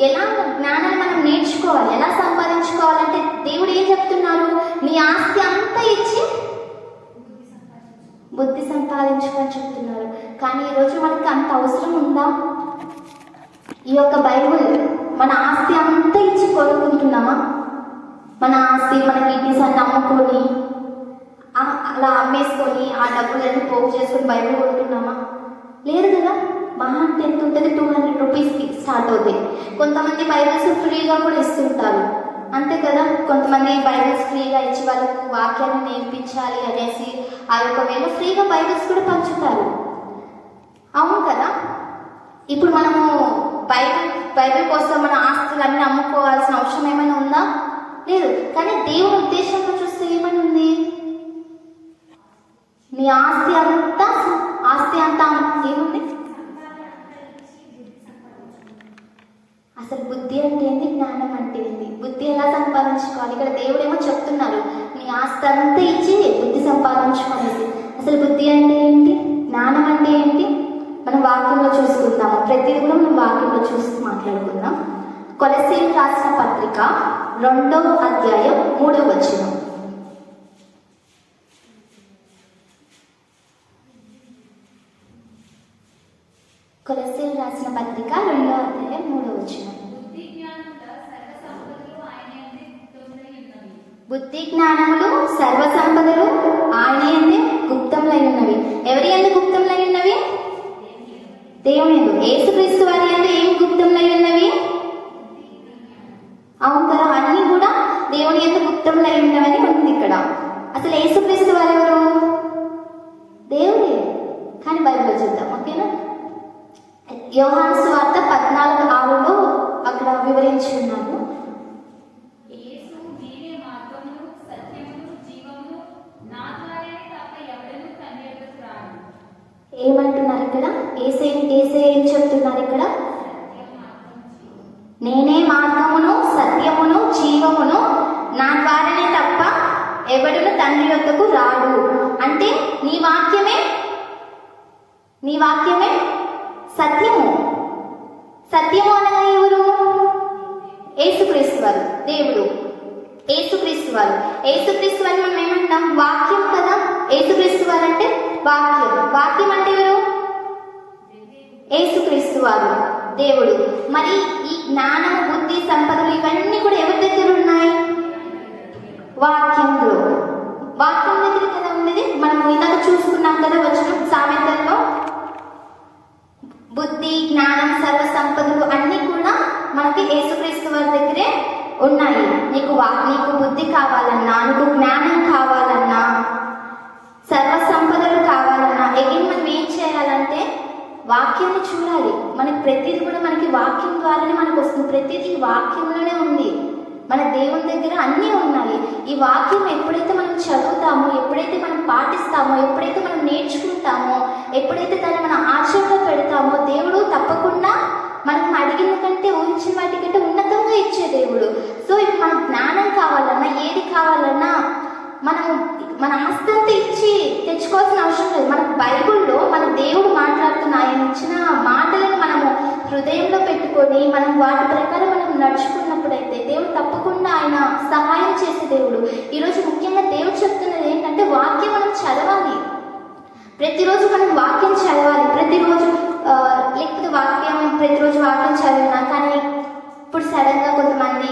ఎలా జ్ఞానాన్ని మనం నేర్చుకోవాలి, ఎలా సంపాదించుకోవాలంటే దేవుడు ఏం చెప్తున్నారు? నీ ఆస్తి అంతా ఇచ్చి బుద్ధి సంపాదించుకొని చెప్తున్నారు. కానీ ఈరోజు మనకి అంత అవసరం ఉందా? ఈ యొక్క బైబుల్ మన ఆస్తి అంతా ఇచ్చి కొనుక్కుంటున్నామా? మన ఆస్తి, మన కిడ్నీస్ అన్ని అమ్ముకొని అలా అమ్మేసుకొని ఆ డబ్బులన్నీ పోగు చేసుకొని బైబుల్ కొంటున్నామా? లేదు కదా. మహా అంటే ఎంత ఉంటుంది? 200 రూపీస్కి స్టార్ట్ అవుతాయి. కొంతమంది బైబిల్స్ ఫ్రీగా కూడా ఇస్తుంటారు, అంతే కదా. కొంతమంది బైబిల్స్ ఫ్రీగా ఇచ్చి వాళ్ళకు వాక్యాన్ని నేర్పించాలి అనేసి ఆ యొక్క వేళ ఫ్రీగా బైబిల్స్ కూడా పంచుతారు, అవును కదా. ఇప్పుడు మనము బైబిల్ కోసం మన ఆస్తులన్నీ అమ్ముకోవాల్సిన అవసరం ఏమైనా ఉందా? లేదు. కానీ దేవుని ఉద్దేశంలో చూస్తే ఏమని ఉంది? నీ ఆస్తి అంతా ఏముంది? అసలు బుద్ధి అంటే ఏంటి, జ్ఞానం అంటే ఏంటి, బుద్ధి ఎలా సంపాదించుకోవాలి? ఇక్కడ దేవుడేమో చెప్తున్నారు నీ ఆస్తి అంతా ఇచ్చి బుద్ధి సంపాదించుకోవాలి. అసలు బుద్ధి అంటే ఏంటి, జ్ఞానం అంటే ఏంటి? మనం వాక్యంలో చూసుకుందాము. ప్రతిదీ కూడా మనం వాక్యంలో చూసి మాట్లాడుకుందాం. కొలస్సీయులకు రాసిన పత్రిక 2వ అధ్యాయం 3వ వచనం. కొలస్సీయులకు రాసిన పత్రిక 2వ అధ్యాయం 3వ వచనం. బుద్ధి జ్ఞానములు సర్వ సంపదలు ఆయన యందే గుప్తములై ఉన్నవి. ఎవరి యందు గుప్తములై ఉన్నవి? దేవుని యందు. యేసుక్రీస్తు వారి యందు ఏం గుప్తములై ఉన్నవి? అవును కదా, అన్ని కూడా దేవుని యందు గుప్తములై ఉన్నవని ఉంది ఇక్కడ. అసలు యేసుక్రీస్తు వారు ఎవరు? దేవుడే. కానీ బైబిల్లో చూద్దాం, ఓకేనా? యోహాను సువార్త 14:6 అక్కడ వివరించి ఉన్నాను. యేసు నేనే మార్గమును సత్యమును జీవమును, నా ద్వారానే తప్ప ఎవడనూ తండ్రి యొద్దకు రాడు. ఏమంటున్నారు ఇక్కడ? ఏసే ఏం చెప్తున్నారు ఇక్కడ? నేనే మార్గమును సత్యమును జీవమును, నా ద్వారానే తప్ప ఎవడును తండ్రి యొద్దకు రాడు. అంటే నీ వాక్యమే సత్యము. సత్యము అనగా ఎవరు? యేసుక్రీస్తు వారు, దేవుడు. యేసుక్రీస్తు వారు మనం ఏమంటాం? వాక్యం కదా. యేసుక్రీస్తు వారు అంటే వాక్యం. వాక్యం అంటే ఎవరు? యేసుక్రీస్తు వారు, దేవుడు. మరి ఈ జ్ఞానము బుద్ధి సంపదలు ఇవన్నీ కూడా ఎవరి దగ్గర ఉన్నాయి? వాక్యంలో. వాక్యం దగ్గర కదా ఉండేది. మనం ఇందాక చూసుకున్నాం కదా వచ్చిన సామెతల్లో, బుద్ధి జ్ఞానం సర్వ సంపదలు అన్నీ కూడా మనకి యేసుక్రీస్తు వారి దగ్గరే ఉన్నాయి. నీకు బుద్ధి కావాలన్నా, నీకు జ్ఞానం కావాలన్నా, సర్వ సంపదలు కావాలన్నా ఎగిన్ మనం ఏం చేయాలంటే వాక్యాన్ని చూడాలి. మనకి ప్రతిదీ కూడా మనకి వాక్యం ద్వారానే మనకు వస్తుంది. ప్రతిదీ వాక్యంలోనే ఉంది. మన దేవుని దగ్గర అన్నీ ఉన్నాయి. ఈ వాక్యం ఎప్పుడైతే మనం చదువుతామో, ఎప్పుడైతే మనం పాటిస్తామో, ఎప్పుడైతే మనం నేర్చుకుంటామో, ఎప్పుడైతే దాన్ని మన ఆచరణలో పెడతామో, దేవుడు తప్పకుండా మనం అడిగిన కంటే ఊహించిన వాటికంటే ఉన్నతంగా ఇచ్చే దేవుడు. సో ఇప్పుడు మన జ్ఞానం కావాలన్నా, ఏది కావాలన్నా మనము మన ఆస్తంతా ఇచ్చి తెచ్చుకోవాల్సిన అవసరం లేదు. మన బైబిల్లో మన దేవుడు మాట్లాడుతున్న ఆయన ఇచ్చిన మాటలను మనము హృదయంలో పెట్టుకొని మనం వాటి ప్రకారం మనం నడుచుకున్నప్పుడైతే దేవుడు తప్పకుండా ఆయన సహాయం చేసే దేవుడు. ఈరోజు ముఖ్యంగా దేవుడు చెప్తున్నది ఏంటంటే వాక్యం మనం చదవాలి. ప్రతిరోజు మనం వాక్యం చదవాలి. లేకపోతే ప్రతిరోజు వాక్యం చదివినా కానీ ఇప్పుడు సడన్గా కొంతమంది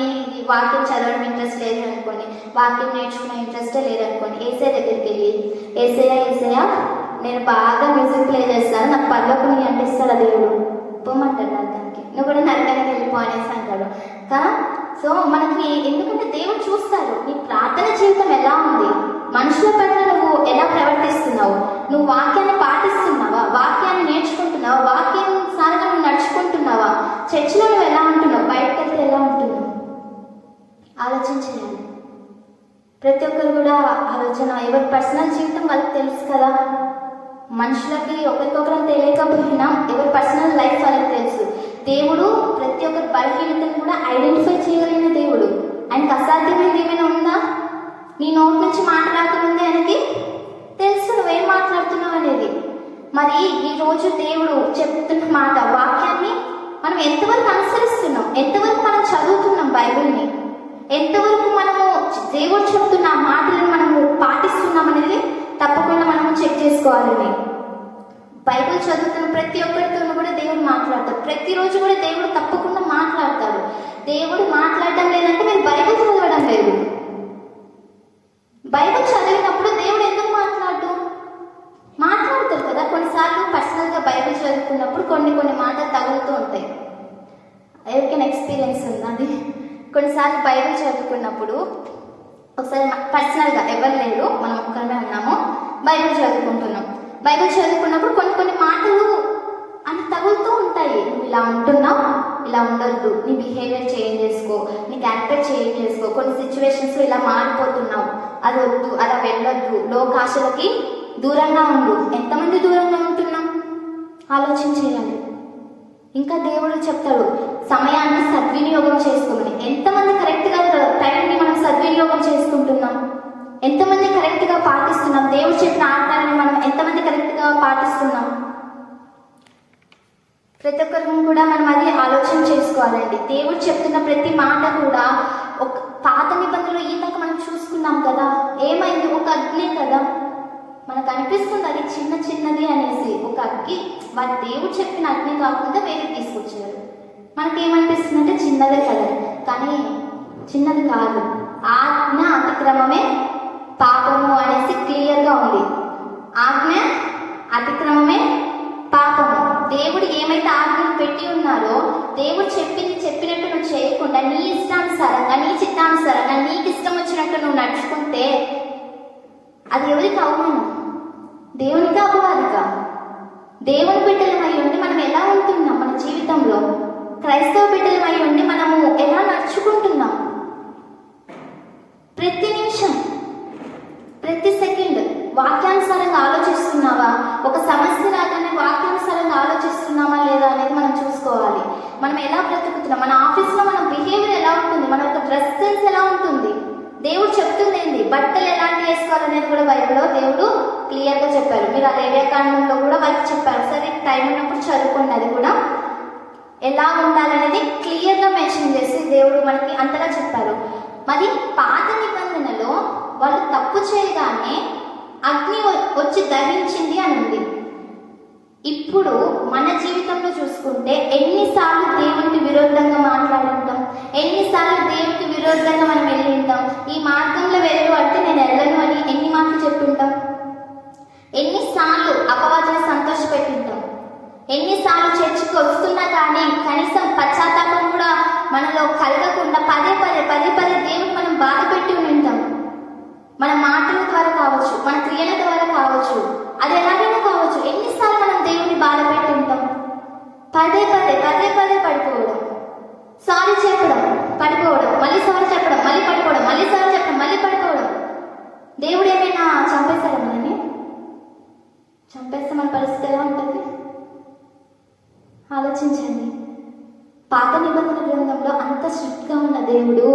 వాక్యం చదవడం ఇంట్రెస్ట్ లేదు అనుకోండి, వాక్యం నేర్చుకునే ఇంట్రెస్టే లేదనుకోండి, ఏసఐ దగ్గరికి వెళ్ళి ఏసయ్య నేను బాగా మ్యూజిక్ ప్లే చేస్తాను, నాకు పర్లోకి నీ అంటిస్తాడు దేవుడు, పోమంటాడు నరకానికి, నువ్వు కూడా నరకానికి వెళ్ళిపో అనేసి అంటాడు కదా. సో మనకి ఎందుకంటే దేవుడు చూస్తారు నీ ప్రార్థన జీవితం ఎలా ఉంది, మనుషుల పట్ల నువ్వు ఎలా ప్రవర్తిస్తున్నావు, నువ్వు వాక్యాన్ని పాటిస్తున్నావా, వాక్యాన్ని నేర్చుకుంటున్నావా, వాక్యం సారంగా నువ్వు నడుచుకుంటున్నావా, చర్చిలో నువ్వు ఎలా ఉంటున్నావు, బయటకు వెళ్తే ఎలా ఉంటున్నావు, ఆలోచన చేయాలి. ప్రతి ఒక్కరు కూడా ఆలోచన, ఎవరి పర్సనల్ జీవితం వాళ్ళకి తెలుసు కదా. మనుషులకి ఒకరికొకరం తెలియకపోయినా ఎవరి పర్సనల్ లైఫ్ వాళ్ళకి తెలుసు. దేవుడు ప్రతి ఒక్కరి బలహీనతను కూడా ఐడెంటిఫై చేయగలిగిన దేవుడు. ఆయనకు అసాధ్యమైనది ఏమైనా ఉందా? నీ నోటి నుంచి మాట రాకముందే ఆయనకి తెలుసు నువ్వేం మాట్లాడుతున్నావు అనేది. మరి ఈరోజు దేవుడు చెప్తున్న మాట, వాక్యాన్ని మనం ఎంతవరకు అనుసరిస్తున్నాం, ఎంతవరకు మనం చదువుతున్నాం బైబిల్ని, ఎంతవరకు మనము దేవుడు చెప్తున్న మాటలను మనము పాటిస్తున్నాం అనేది తప్పకుండా మనము చెక్ చేసుకోవాలని. బైబిల్ చదువుతున్న ప్రతి ఒక్కరితో కూడా దేవుడు మాట్లాడతాడు. ప్రతిరోజు కూడా దేవుడు తప్పకుండా మాట్లాడతాడు. దేవుడు మాట్లాడటం లేదంటే మీరు బైబిల్ చదవడం లేదు. బైబిల్ చదివినప్పుడు దేవుడు ఎందుకు మాట్లాడతాడు కదా. కొన్నిసార్లు పర్సనల్గా బైబిల్ చదువుకున్నప్పుడు కొన్ని మాటలు తగులుతూ ఉంటాయి. ఎవరికైనా ఎక్స్పీరియన్స్ ఉందా అది? కొన్నిసార్లు బైబిల్ చదువుకున్నప్పుడు ఒకసారి పర్సనల్గా ఎవరు లేరు, మనం ఒక్కరిమే ఉన్నాము, బైబిల్ చదువుకుంటున్నాం. బైబిల్ చదువుకున్నప్పుడు కొన్ని మాటలు అని తగులుతూ ఉంటాయి. నువ్వు ఇలా ఉంటున్నావు, ఇలా ఉండొద్దు, నీ బిహేవియర్ చేంజ్ చేసుకో, నీ క్యారెక్టర్ చేంజ్ చేసుకో, కొన్ని సిచ్యువేషన్స్లో ఇలా మారిపోతున్నావు, అది వద్దు, అలా వెళ్ళొద్దు, లోకాశలకి దూరంగా ఉండు. ఎంతమంది దూరంగా ఉంటున్నాం ఆలోచన చేయాలి. ఇంకా దేవుడు చెప్తాడు సమయాన్ని సద్వినియోగం చేసుకోమని. ఎంతమంది కరెక్ట్గా టైంని మనం సద్వినియోగం చేసుకుంటున్నాం, ఎంతమంది కరెక్ట్గా పాటిస్తున్నాం, దేవుడు చెప్పిన ఆజ్ఞల్ని మనం ఎంతమంది కరెక్ట్గా పాటిస్తున్నాం. ప్రతి ఒక్కరు కూడా మనం అది ఆలోచన చేసుకోవాలండి. దేవుడు చెప్తున్న ప్రతి మాట కూడా ఒక పాత నిబంధనలు ఇందాక మనం చూసుకున్నాం కదా, ఏమైంది, ఒక అగ్ని కదా, మనకు అనిపిస్తుంది అది చిన్నది అనేసి, ఒక అగ్గి వారి దేవుడు చెప్పిన అగ్ని కాకుండా వేరే తీసుకొచ్చారు. మనకేమనిపిస్తుంది అంటే చిన్నదే కదా, కానీ చిన్నది కాదు. ఆజ్ఞ అతిక్రమమే పాపము అనేసి క్లియర్గా ఉంది. ఆజ్ఞ అతిక్రమమే పాపము. దేవుడు ఏమైతే ఆజ్ఞలు పెట్టి ఉన్నారో, దేవుడు చెప్పినట్టు నువ్వు చేయకుండా నీ ఇష్టానుసారంగా, నీ చిత్తానుసారంగా, నీకు ఇష్టం వచ్చినట్టు నువ్వు నడుచుకుంటే అది ఎవరికి అవమానం? దేవునికి అపవాదిక. దేవుని బిడ్డలమై ఉండి మనం ఎలా ఉంటున్నాం? మన జీవితంలో క్రైస్తవ బిడ్డలమై ఉండి మనము ఎలా నడుచుకుంటున్నాం? ప్రతి నిమిషం, ప్రతి సెకండ్ వాక్యానుసారంగా ఆలోచిస్తున్నావా? ఒక సమస్య రాగానే వాక్యానుసారంగా ఆలోచిస్తున్నామా లేదా అనేది మనం చూసుకోవాలి. మనం ఎలా బ్రతుకుతున్నాం? మన ఆఫీస్లో మన బిహేవియర్ ఎలా ఉంటుంది? మన యొక్క డ్రెస్ సెన్స్ ఎలా ఉంటుంది? దేవుడు చెప్తుంది ఏంటి? బట్టలు ఎలాంటి వేసుకోవాలనేది కూడా బైబిల్లో దేవుడు క్లియర్గా చెప్పారు. మీరు ఆ లేవ్యాకాండంలో కూడా వాళ్ళకి చెప్పారు. సరే, టైం ఉన్నప్పుడు చదువుకోండి. అది కూడా ఎలా ఉండాలనేది క్లియర్గా మెన్షన్ చేసి దేవుడు మనకి అంతగా చెప్పారు. మరి పాత నిబంధనలో వాళ్ళు తప్పు చేయగానే అగ్ని వచ్చి దహించింది అని ఉంది. ఇప్పుడు మన జీవితంలో చూసుకుంటే ఎన్నిసార్లు దేవునికి విరోధంగా మాట్లాడుంటాం, ఎన్నిసార్లు దేవునికి విరోధంగా మనం వెళ్ళి ఉంటాం. ఈ మార్గంలో వెళ్ళు అంటే నేను వెళ్ళను అని ఎన్ని మాటలు చెప్తుంటాం. ఎన్నిసార్లు అపవాదులు సంతోషపెట్టింటాం. ఎన్నిసార్లు చర్చికి వస్తున్నా కానీ కనీసం పశ్చాత్తాపం కూడా మనలో కలగకుండా పదే పదే దేవుని మనం బాధ పెట్టి ఉంటాం. మన మాటల ద్వారా కావచ్చు, మన క్రియల ద్వారా కావచ్చు, అది ఎలాగైనా కావచ్చు. ఎన్నిసార్లు మనం దేవుని బాధ పెట్టి ఉంటాం. పదే పడిపోవడం, సారీ చెప్పడం, పడిపోవడం, మళ్ళీ సారీ చెప్పడం, మళ్ళీ పడిపోవడం, మళ్ళీ సారీ చెప్పడం, మళ్ళీ పడిపోవడం. దేవుడు ఏమైనా చంపేస్తాడా మనని? చంపేస్తే మన పరిస్థితి ఎలా ఉంటుంది? ఆలోచించండి. పాత నిబంధన గ్రంథంలో అంత స్ట్రిక్ట్గా ఉన్న దేవుడు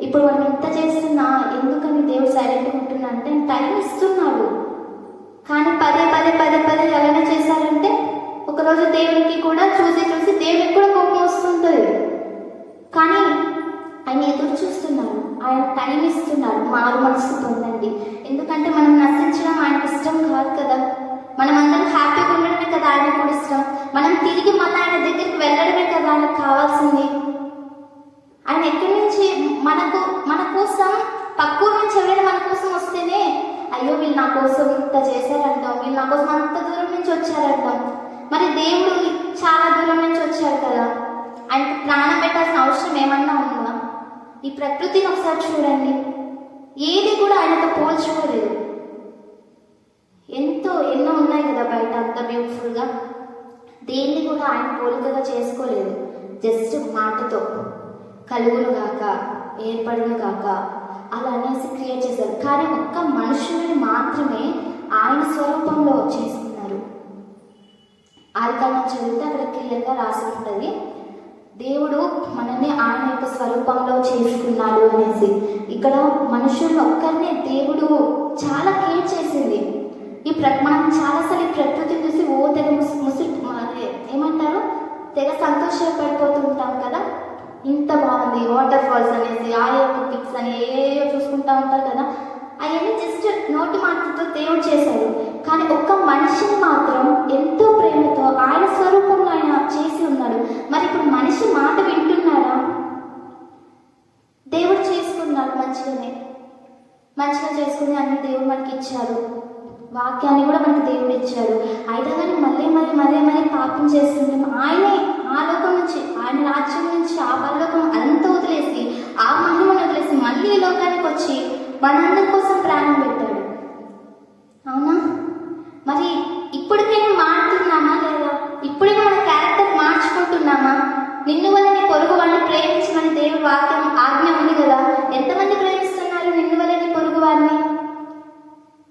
ఇప్పుడు మనం ఇంత చేస్తున్నా ఎందుకని దేవుడు సైలెంట్గా ఉంటున్నా అంటే టైం ఇస్తున్నాడు. కానీ పదే అలానే చేశారంటే ఒకరోజు దేవునికి కూడా చూసి దేవునికి కూడా కోపం వస్తుంటుంది. కానీ ఆయన ఎదురు చూస్తున్నారు, ఆయన టైం ఇస్తున్నారు. మారు మనసు పొందండి. ఎందుకంటే మనం నశించడం ఆయనకి ఇష్టం కాదు కదా. మనం అందరం హ్యాపీగా ఉండడమే కదా ఆయనకు కూడా ఇష్టం. మనం తిరిగి మళ్ళీ ఆయన దగ్గరికి వెళ్ళడమే కదా ఆయనకు కావాల్సింది. ఆయన ఎక్కడి నుంచి మన కోసం పక్కూరు నుంచి ఎవరైనా మన కోసం వస్తేనే అయ్యో వీళ్ళు నా కోసం ఇంత చేశారంటాం, వీళ్ళు నా కోసం అంత దూరం నుంచి వచ్చారంటాం. మరి దేవుడు చాలా దూరం నుంచి వచ్చారు కదా, ఆయనకు ప్రాణం పెట్టాల్సిన అవసరం ఏమన్నా ఉందా? ఈ ప్రకృతిని ఒకసారి చూడండి, ఏది కూడా ఆయనతో పోల్చుకోలేదు. ఎన్నో ఉన్నాయి కదా బయట అంత బ్యూటిఫుల్గా. దేన్ని కూడా ఆయన పోలికగా చేసుకోలేదు. జస్ట్ మాటతో కలుగును గాక, ఏర్పడును గాక అలా అనేసి క్రియేట్ చేశారు. కానీ ఒక్క మనుషులని మాత్రమే ఆయన స్వరూపంలో చేసుకున్నారు. ఆదికాండం చదివితే అక్కడ క్లియర్గా రాసి ఉంటుంది, దేవుడు మనల్ని ఆయన యొక్క స్వరూపంలో చేసుకున్నాడు అనేసి. ఇక్కడ మనుషులను ఒక్కరినే దేవుడు చాలా కేర్ చేసింది. మనం చాలాసార్లు ఈ ప్రకృతిని చూసి తెగ ఏమంటారు, తెగ సంతోషపడిపోతూ ఉంటాం కదా. ఇంత బాగుంది వాటర్ ఫాల్స్ అనేసి, ఆ యొక్క పిక్స్ అని ఏవో చూసుకుంటూ ఉంటారు కదా. అవన్నీ జస్ట్ నోటి మాటతో దేవుడు చేశాడు. కానీ ఒక్క మనిషిని మాత్రం ఎంతో ప్రేమతో ఆయన స్వరూపంలో ఆయన చేసి ఉన్నాడు. మరి ఇప్పుడు మనిషి మాట వింటున్నాడా? దేవుడు చేసుకున్నాడు మంచిగా చేసుకుని అన్ని దేవుడు మనకి ఇచ్చాడు. వాక్యాన్ని కూడా మనకి దేవుడు ఇచ్చాడు. అయినా కానీ మళ్ళీ పాపం చేస్తుంటాం. ఆయనే ఆ లోకం నుంచి, ఆయన రాజ్యం నుంచి, ఆ పరలోకం అంతా వదిలేసి, ఆ మహిమను వదిలేసి మళ్ళీ ఈ లోకానికి వచ్చి మనందరి కోసం ప్రాణం పెట్టాడు. అవునా? మరి ఇప్పటికైనా మారుతున్నామా లేదా? ఇప్పుడైనా మన క్యారెక్టర్ మార్చుకుంటున్నామా? నిన్ను వల్ల నీ పొరుగు వాడిని ప్రేమించమని దేవుడు వాక్యం ఆజ్ఞ ఉంది కదా. ఎంతమంది ప్రేమిస్తున్నారు నిన్ను వల్ల నీ పొరుగు వారిని?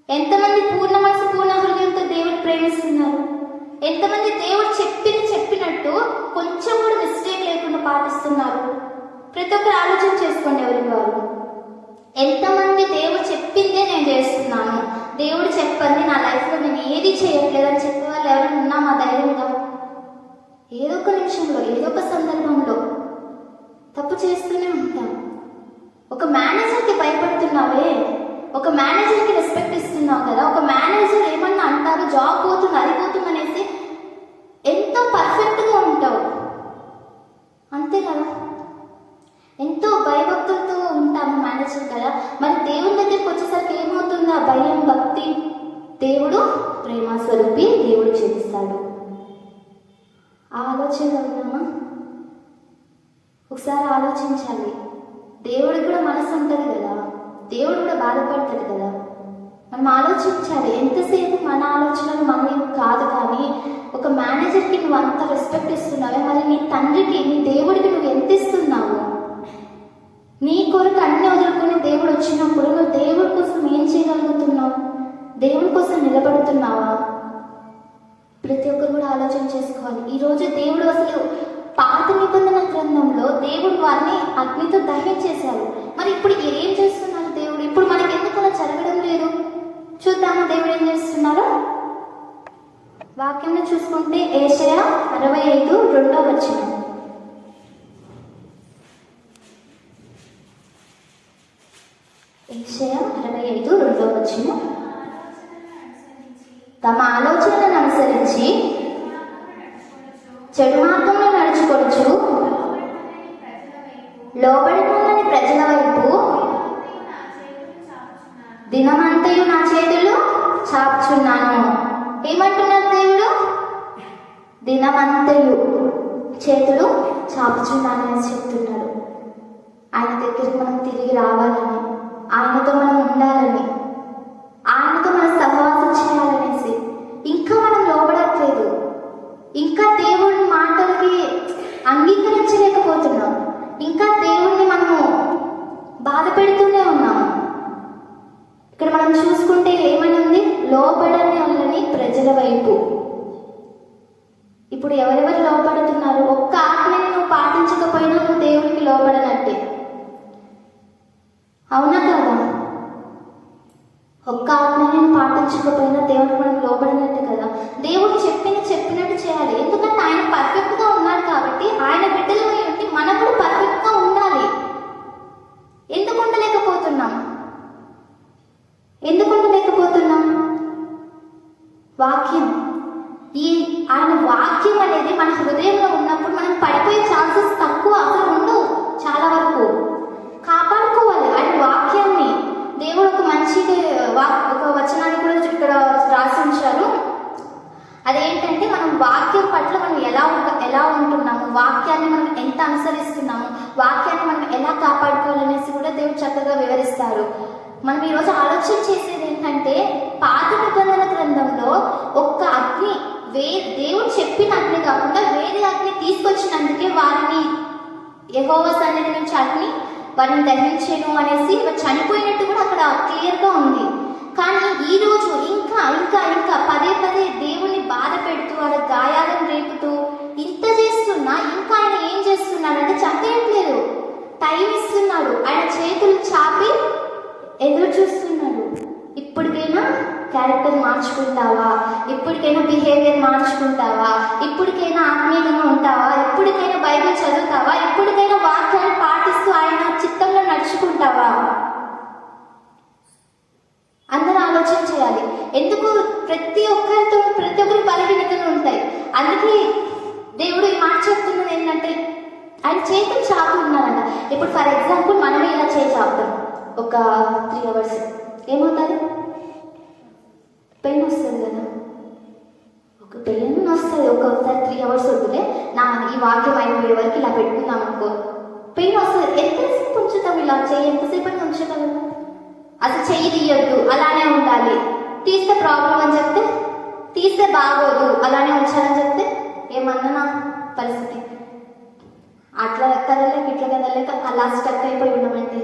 ఎంతమంది పూర్ణ మనసు పూర్ణ హృదయంతో దేవుడు ప్రేమిస్తున్నారు? ఎంతమంది దేవుడు చెప్పినట్టు కొంచెం కూడా మిస్టేక్ లేకుండా పాటిస్తున్నారు? ప్రతి ఒక్కరు ఆలోచన చేసుకోండి. ఎవరికి వారు ఎంతమంది దేవుడు చెప్పిందే నేను చేస్తున్నాను, దేవుడు చెప్పండి నా లైఫ్లో నేను ఏది చేయట్లేదని చెప్పే వాళ్ళు ఎవరైనా ఉన్నామా ధైర్యంగా? ఏదో ఒక నిమిషంలో, ఏదో ఒక సందర్భంలో తప్పు చేస్తూనే ఉంటాం. ఒక మేనేజర్కి భయపడుతున్నావే, ఒక మేనేజర్కి రెస్పెక్ట్ ఇస్తున్నావు కదా. ఒక మేనేజర్ ఏమన్నా అంటారు, జాబ్ పోతుంది, అది పోతుంది అనేసి ఎంతో పర్ఫెక్ట్గా ఉంటావు, అంతే కదా. ఎంతో భయభక్తులతో ఉంటావు. మన మేనేజర్ కదా. మరి దేవుని దగ్గరికి వచ్చేసరికి ఏమవుతుంది? ఆ భయం, భక్తి. దేవుడు ప్రేమ స్వరూపి, దేవుడు చేస్తాడు. ఆ ఆలోచనలో ఉన్నామా? ఒకసారి ఆలోచించాలి. దేవుడికి కూడా మనసు ఉంటుంది కదా, దేవుడు కూడా బాధపడతాడు కదా. మనం ఆలోచించాలి. ఎంతసేపు మన ఆలోచనలు మనవి కాదు, కానీ ఒక మేనేజర్కి నువ్వు అంత రెస్పెక్ట్ ఇస్తున్నావే, మరి నీ తండ్రికి, నీ దేవుడికి నువ్వు ఎంత ఇస్తున్నావు? నీ కొరకు అన్ని వదులుకొని దేవుడు వచ్చినప్పుడు నువ్వు దేవుడి కోసం ఏం చేయగలుగుతున్నావు? దేవుడి కోసం నిలబడుతున్నావా? ప్రతి ఒక్కరు కూడా ఆలోచన చేసుకోవాలి. ఈరోజు దేవుడు అసలు పాత నిబంధన గ్రంథంలో దేవుడు వారిని అగ్నితో దహించేశారు. మరి ఇప్పుడు ఏం చేస్తున్నారు దేవుడు? ఇప్పుడు మనకి ఎందుకు అలా జరగడం లేదు? చూద్దామా దేవుడు ఏం చేస్తున్నారో. వాక్యంలో చూసుకుంటే యెషయా 65:2 యెషయా 65:2 తమ ఆలోచనలను అనుసరించి చెడు మార్గంలో నడుచుకోవచ్చు, లోబడినని ప్రజల వైపు దినమంతయు నా చేతులు చాపుచున్నాను. ఏమంటున్నారు దేవుడు? దినమంతయు చేతులు చాపుచున్నాను అని చెప్తున్నారు. ఆయన దగ్గరికి మనం తిరిగి రావాలని, ఆయనతో మనం ఉండాలని, ఆయనతో మనం సహవాసం చేయాలనేసి. ఇంకా మనం లోబడట్లేదు, ఇంకా దేవుడి మాటలకి అంగీకరించలేకపోతున్నాం, ఇంకా దేవుణ్ణి మనము బాధ పెడుతూనే ఉన్నాము. ఇక్కడ మనం చూసుకుంటే ఏమని ఉంది? లోబడని వాళ్ళని ప్రజల వైపు. ఇప్పుడు ఎవరెవరు లోబడుతున్నారు? ఒక్క ఆజ్ఞని నువ్వు పాటించకపోయినా నువ్వు దేవుడికి లోబడనట్టే, అవునా కదా? ఒక్క ఆజ్ఞని పాటించకపోయినా దేవుడికి మనం లోబడినట్టే కదా. దేవుడు చెప్పినట్టు చేయాలి. ఎందుకంటే ఆయన పర్ఫెక్ట్ గా ఉన్నాడు కాబట్టి, ఆయన బిడ్డలమై ఉండి మనం కూడా పర్ఫెక్ట్ గా ఉండాలి. ఎందుకు ఉండలేకపోతున్నాం? వాక్యం, ఆయన వాక్యం అనేది మన హృదయంలో ఉన్నప్పుడు మనం పడిపోయే ఛాన్సెస్ తక్కువ, అసలు ఉండవు. చాలా వరకు కాపాడుకోవాలి ఆయన వాక్యాన్ని. దేవుడు ఒక మంచి ఒక వచనాన్ని కూడా ఇక్కడ రాసి ఉంచారు. అదేంటంటే మనం వాక్యం పట్ల మనం ఎలా ఉంటున్నాము, వాక్యాన్ని మనం ఎంత అనుసరిస్తున్నాము, వాక్యాన్ని మనం ఎలా కాపాడుకోవాలనేసి కూడా దేవుడు చక్కగా వివరిస్తారు. మనం ఈరోజు ఆలోచన చేసేది ఏంటంటే, పాత నిబంధన గ్రంథంలో ఒక్క అగ్ని, దేవుడు చెప్పిన అగ్ని కాకుండా వేరే అగ్ని తీసుకొచ్చినందుకే వారిని యెహోవా సన్నిధి నుంచి అగ్ని వారిని దహించెను అనేసి చనిపోయినట్టు కూడా అక్కడ క్లియర్గా ఉంది. కానీ ఈ రోజు ఇంకా ఇంకా ఇంకా పదే దేవుణ్ణి బాధ పెడుతూ, వాళ్ళ గాయాలను రేపుతూ ఇంత చేస్తున్నా ఇంకా ఆయన ఏం చేస్తున్నాడంటే చంపేయట్లేదు, టైం ఇస్తున్నాడు. ఆయన చేతులు చాపి ఎదురు చూస్తున్నాడు. ఇప్పటికైనా క్యారెక్టర్ మార్చుకుంటావా? ఇప్పటికైనా బిహేవియర్ మార్చుకుంటావా? ఇప్పటికైనా ఆత్మీయంగా ఉంటావా? ఇప్పటికైనా బైబిల్ చదువుతావా? ఇప్పటికైనా వాక్యాన్ని పాటిస్తూ ఆయన చిత్తంలో నడుచుకుంటావా? అందరూ ఆలోచన చేయాలి. ఎందుకు? ప్రతి ఒక్కరి బలహీనతలు ఉంటాయి. అందుకే దేవుడు ఈ మాట చెప్తున్నది ఏంటంటే, ఆయన చేతులు చాపి ఉన్నారంట. ఇప్పుడు ఫర్ ఎగ్జాంపుల్ మనమే ఇలా చేయి చాపుతాం ఒక 3 hours, ఏమవుతుంది? పెయిన్ వస్తుంది కదా, ఒక పెయిన్ వస్తుంది. ఒక్కొక్కసారి 3 hours వద్దులే, ఈ వాక్యం అయిపోయే వరకు ఇలా పెట్టుకుందాం అనుకో, పెయిన్ వస్తుంది. ఎంతసేపు ఉంచుతాం ఇలా చెయ్యి? ఎంతసేపు ఉంచగలం? అసలు చెయ్యి తీయొద్దు, అలానే ఉండాలి. తీస్తే ప్రాబ్లం అని చెప్తే, తీస్తే బాగోదు, అలానే ఉంచాలని చెప్తే ఏమన్నా నా పరిస్థితి అట్లా కదలేక ఇట్లా కదలేక అలా స్టక్ అయిపోయి ఉన్నామంటే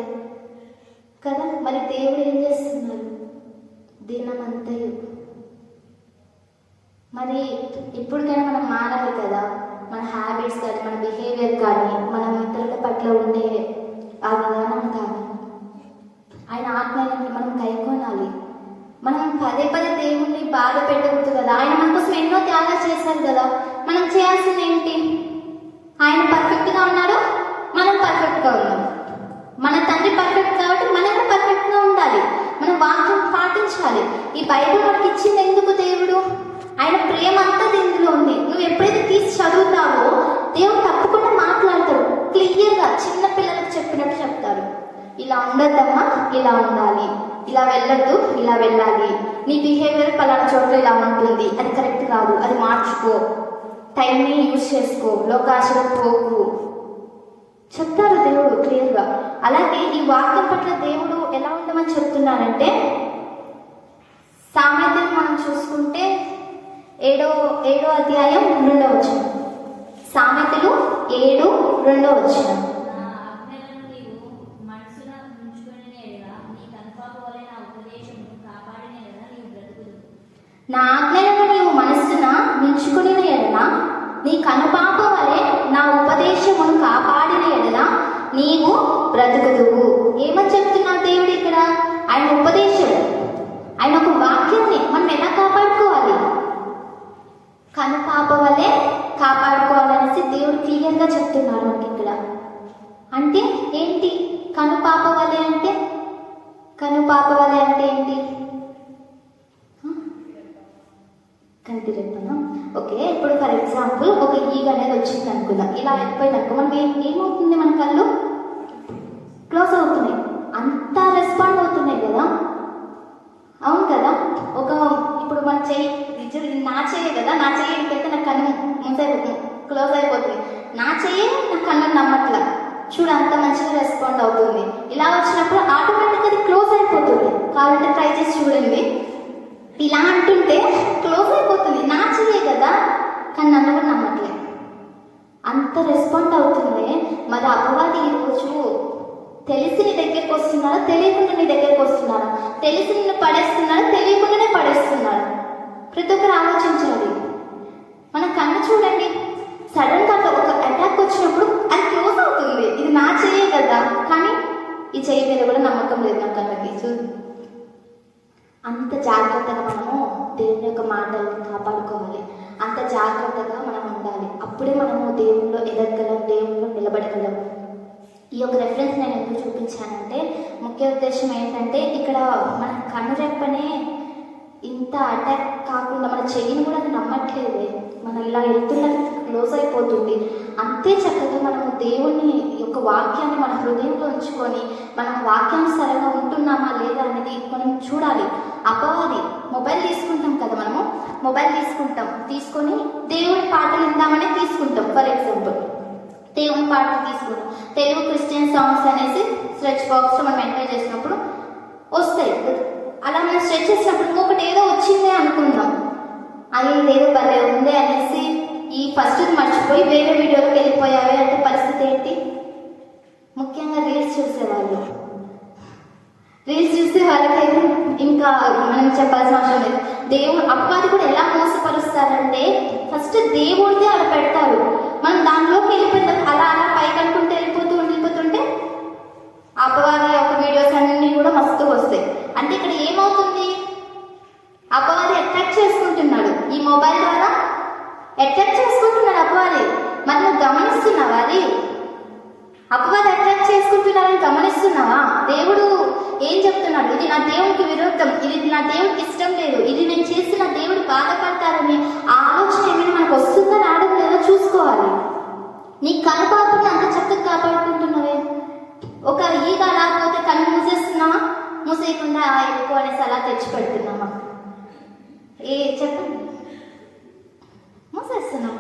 కదా. మరి దేవుడు ఏం చేస్తున్నారు? దినమంతయు. మరి ఇప్పటికైనా మనం మారాలి కదా, మన హ్యాబిట్స్ కానీ, మన బిహేవియర్ కానీ, మనం ఇతరుల పట్ల ఉండే ఆ విధానం కానీ, ఆయన ఆత్మని మనం కైకొనాలి. మనం పదే దేవుణ్ణి బాధ పెట్టకూడదు కదా. ఆయన మన కోసం ఎన్నో త్యాగాలు చేశారు కదా. మనం చేయాల్సింది ఏంటి? ఆయన పర్ఫెక్ట్గా ఉన్నారు, మనం పర్ఫెక్ట్గా ఉన్నాం. మన తండ్రి పర్ఫెక్ట్ కాబట్టి మనం కూడా పర్ఫెక్ట్గా ఉండాలి. మనం వాక్యం పాటించాలి. ఈ బైబిల్ మనకి ఇచ్చింది ఎందుకు? దేవుడు ఆయన ప్రేమ అంతా ఇందులో ఉంది. నువ్వు ఎప్పుడైతే తీసి చదువుతావో దేవుడు తప్పకుండా మాట్లాడతాడు. క్లియర్గా చిన్న పిల్లలకు చెప్పినట్టు చెప్తాడు. ఇలా ఉండద్దమ్మా, ఇలా ఉండాలి, ఇలా వెళ్ళొద్దు, ఇలా వెళ్ళాలి, నీ బిహేవియర్ పలానా చోట్ల ఇలా ఉంటుంది, అది కరెక్ట్ కాదు, అది మార్చుకో, టైంని యూజ్ చేసుకో, లోకాశలో పోకు చెప్తారు దేవుడు క్లియర్గా. అలాగే ఈ వాక్యం పట్ల దేవుడు ఎలా ఉండమని చెప్తున్నారంటే, సామెతను మనం చూసుకుంటే 7వ అధ్యాయం 2వ వచనం. సామెతలు 7:2 వచనం. నా ఆజ్ఞలను నీవు మనసున ఉంచుకొనిన యెడల నీ కనుపాప వలె నా ఉపదేశమును కాపాడిన యెడల నీవు బ్రతుకుదు. నా ఆజ్ఞలను నీవు మనస్సున ఉంచుకొనిన యెడల నీ కనుపాప వలె నా ఉపదేశమును కాపాడిన యెడల నీవు బ్రతుకుదువు. ఏమని చెప్తున్నాడు దేవుడు ఇక్కడ? ఆయన ఉపదేశం, ఆయన ఒక వాక్యాన్ని మనం ఎలా కాపాడుకోవాలి? కనుపాప వలె కాపాడుకోవాలనేసి దేవుడు క్లియర్గా చెప్తున్నారు మనకి ఇక్కడ. అంటే ఏంటి కనుపాప వలె అంటే? కనుపాప వలె అంటే ఏంటి? కంటి రెప్పనా? ఓకే, ఇప్పుడు ఫర్ ఎగ్జాంపుల్ ఒక ఈగ అనేది వచ్చింది అనుకుందాం. ఇలా వెళ్ళిపోయిందనుకో, మనం ఏమవుతుంది? మన కళ్ళు క్లోజ్ అవుతున్నాయి, అంతా రెస్పాండ్ అవుతున్నాయి కదా, అవును కదా. ఇప్పుడు మన చెయ్యి, నా చెయ్యి కదా, నా చెయ్యి పెడితే నా కన్ను క్లోజ్ అయిపోతుంది, నా చెయ్యి నా కన్ను నమ్మట్లా, చూడు అంత మంచిగా రెస్పాండ్ అవుతుంది. ఇలా వచ్చినప్పుడు ఆటోమేటిక్గా అది క్లోజ్ అయిపోతుంది. కావాలంటే ట్రై చేసి చూడండి. ఇలా అంటుంటే క్లోజ్ అయిపోతుంది, నా చెయ్యే కదా, కానీ నన్ను కూడా నమ్మట్లేదు, అంత రెస్పాండ్ అవుతుంది. మరి అపవాది ఈరోజు తెలిసి నీ దగ్గరికి వస్తున్నారా, తెలియకుండా నీ దగ్గరికి వస్తున్నారా? తెలిసి నిన్ను పడేస్తున్నారా, తెలియకుండానే పడేస్తున్నారా? ప్రతి ఒక్కరు ఆలోచించాలి. మన కన్ను చూడండి, సడన్ గా ఒక అటాక్ వచ్చినప్పుడు అది క్లోజ్ అవుతుంది, ఇది నా చెయ్యే కదా, కానీ ఈ చెయ్యి మీద కూడా నమ్మకం లేదు నా కన్నుకి. అంత జాగ్రత్తగా మనము దేవుని యొక్క మాటలను కాపాడుకోవాలి, అంత జాగ్రత్తగా మనం ఉండాలి. అప్పుడే మనము దేవునిలో ఎదగలం, దేవునిలో నిలబడగలం. ఈ యొక్క రెఫరెన్స్ నేను ఎందుకు చూపించానంటే, ముఖ్య ఉద్దేశం ఏంటంటే, ఇక్కడ మన కనురెప్పనే ఇంత అటాక్ కాకుండా మన చెయ్యిని కూడా అది నమ్మట్లేదే, మనం ఇలా వెళ్తున్న క్లోజ్ అయిపోతుంది. అంతే చక్కగా మనము దేవుని యొక్క వాక్యాన్ని మన హృదయంలో ఉంచుకొని మనం వాక్యానుసారంగా ఉంటున్నామా లేదా అనేది మనం చూడాలి. అపవాది మొబైల్ తీసుకుంటాం కదా, మనము మొబైల్ తీసుకొని దేవుని పాటలు విందామని తీసుకుంటాం. ఫర్ ఎగ్జాంపుల్ దేవుని పాటలు తీసుకుంటాం, తెలుగు క్రిస్టియన్ సాంగ్స్ అనేసి సెర్చ్ బాక్స్లో మనం ఎంటర్ చేసినప్పుడు వస్తాయి. అలా మనం సెర్చ్ చేసినప్పుడు ఇంకొకటి ఏదో వచ్చిందే అనుకుందాం, అది ఇదేదో భలే ఉంది అనేసి ఈ ఫస్ట్ మర్చిపోయి వేరే వీడియోలోకి వెళ్ళిపోయావే అంటే పరిస్థితి ఏంటి? ముఖ్యంగా రీల్స్ చూసేవాళ్ళు, రీల్స్ చూసే వాళ్ళకైతే ఇంకా మనం చెప్పాల్సిన అవసరం లేదు. దేవుడు అపవాది కూడా ఎలా మోసపరుస్తారంటే, ఫస్ట్ దేవుడిదే అలా పెడతారు, మనం దానిలోకి వెళ్ళిపోయిన అలా అలా పైకి అనుకుంటే వెళ్ళిపోతుంటే అపవాది యొక్క వీడియోస్ అన్నీ కూడా మస్తుగా వస్తాయి. అంటే ఇక్కడ ఏమవుతుంది? అపవాది అట్రాక్ట్ చేసుకుంటున్నాడు, ఈ మొబైల్ ద్వారా అట్రాక్ట్ చేసుకుంటున్నాడు అపవాది. మరి నువ్వు గమనిస్తున్నావా? అది అపవాది అట్రాక్ట్ చేసుకుంటున్నారని గమనిస్తున్నావా? దేవుడు ఏం చెప్తున్నాడు? ఇది నా దేవునికి విరుద్ధం, ఇది నా దేవుడికి ఇష్టం లేదు, ఇది నేను చేసిన దేవుడు బాధపడతారని ఆ ఆలోచన ఏమైనా మనకు వస్తుందా రావడం లేదో చూసుకోవాలి. నీ కనుపాపని అంత చక్కగా కాపాడుకుంటున్నావే, ఒక ఈగ రాకపోతే కన్ను మూసేస్తున్నావా? మూసేయకుండా ఎక్కువ అనేసి అలా తెచ్చి పెడుతున్నామా? చెప్పండి, మూసేస్తున్నాం,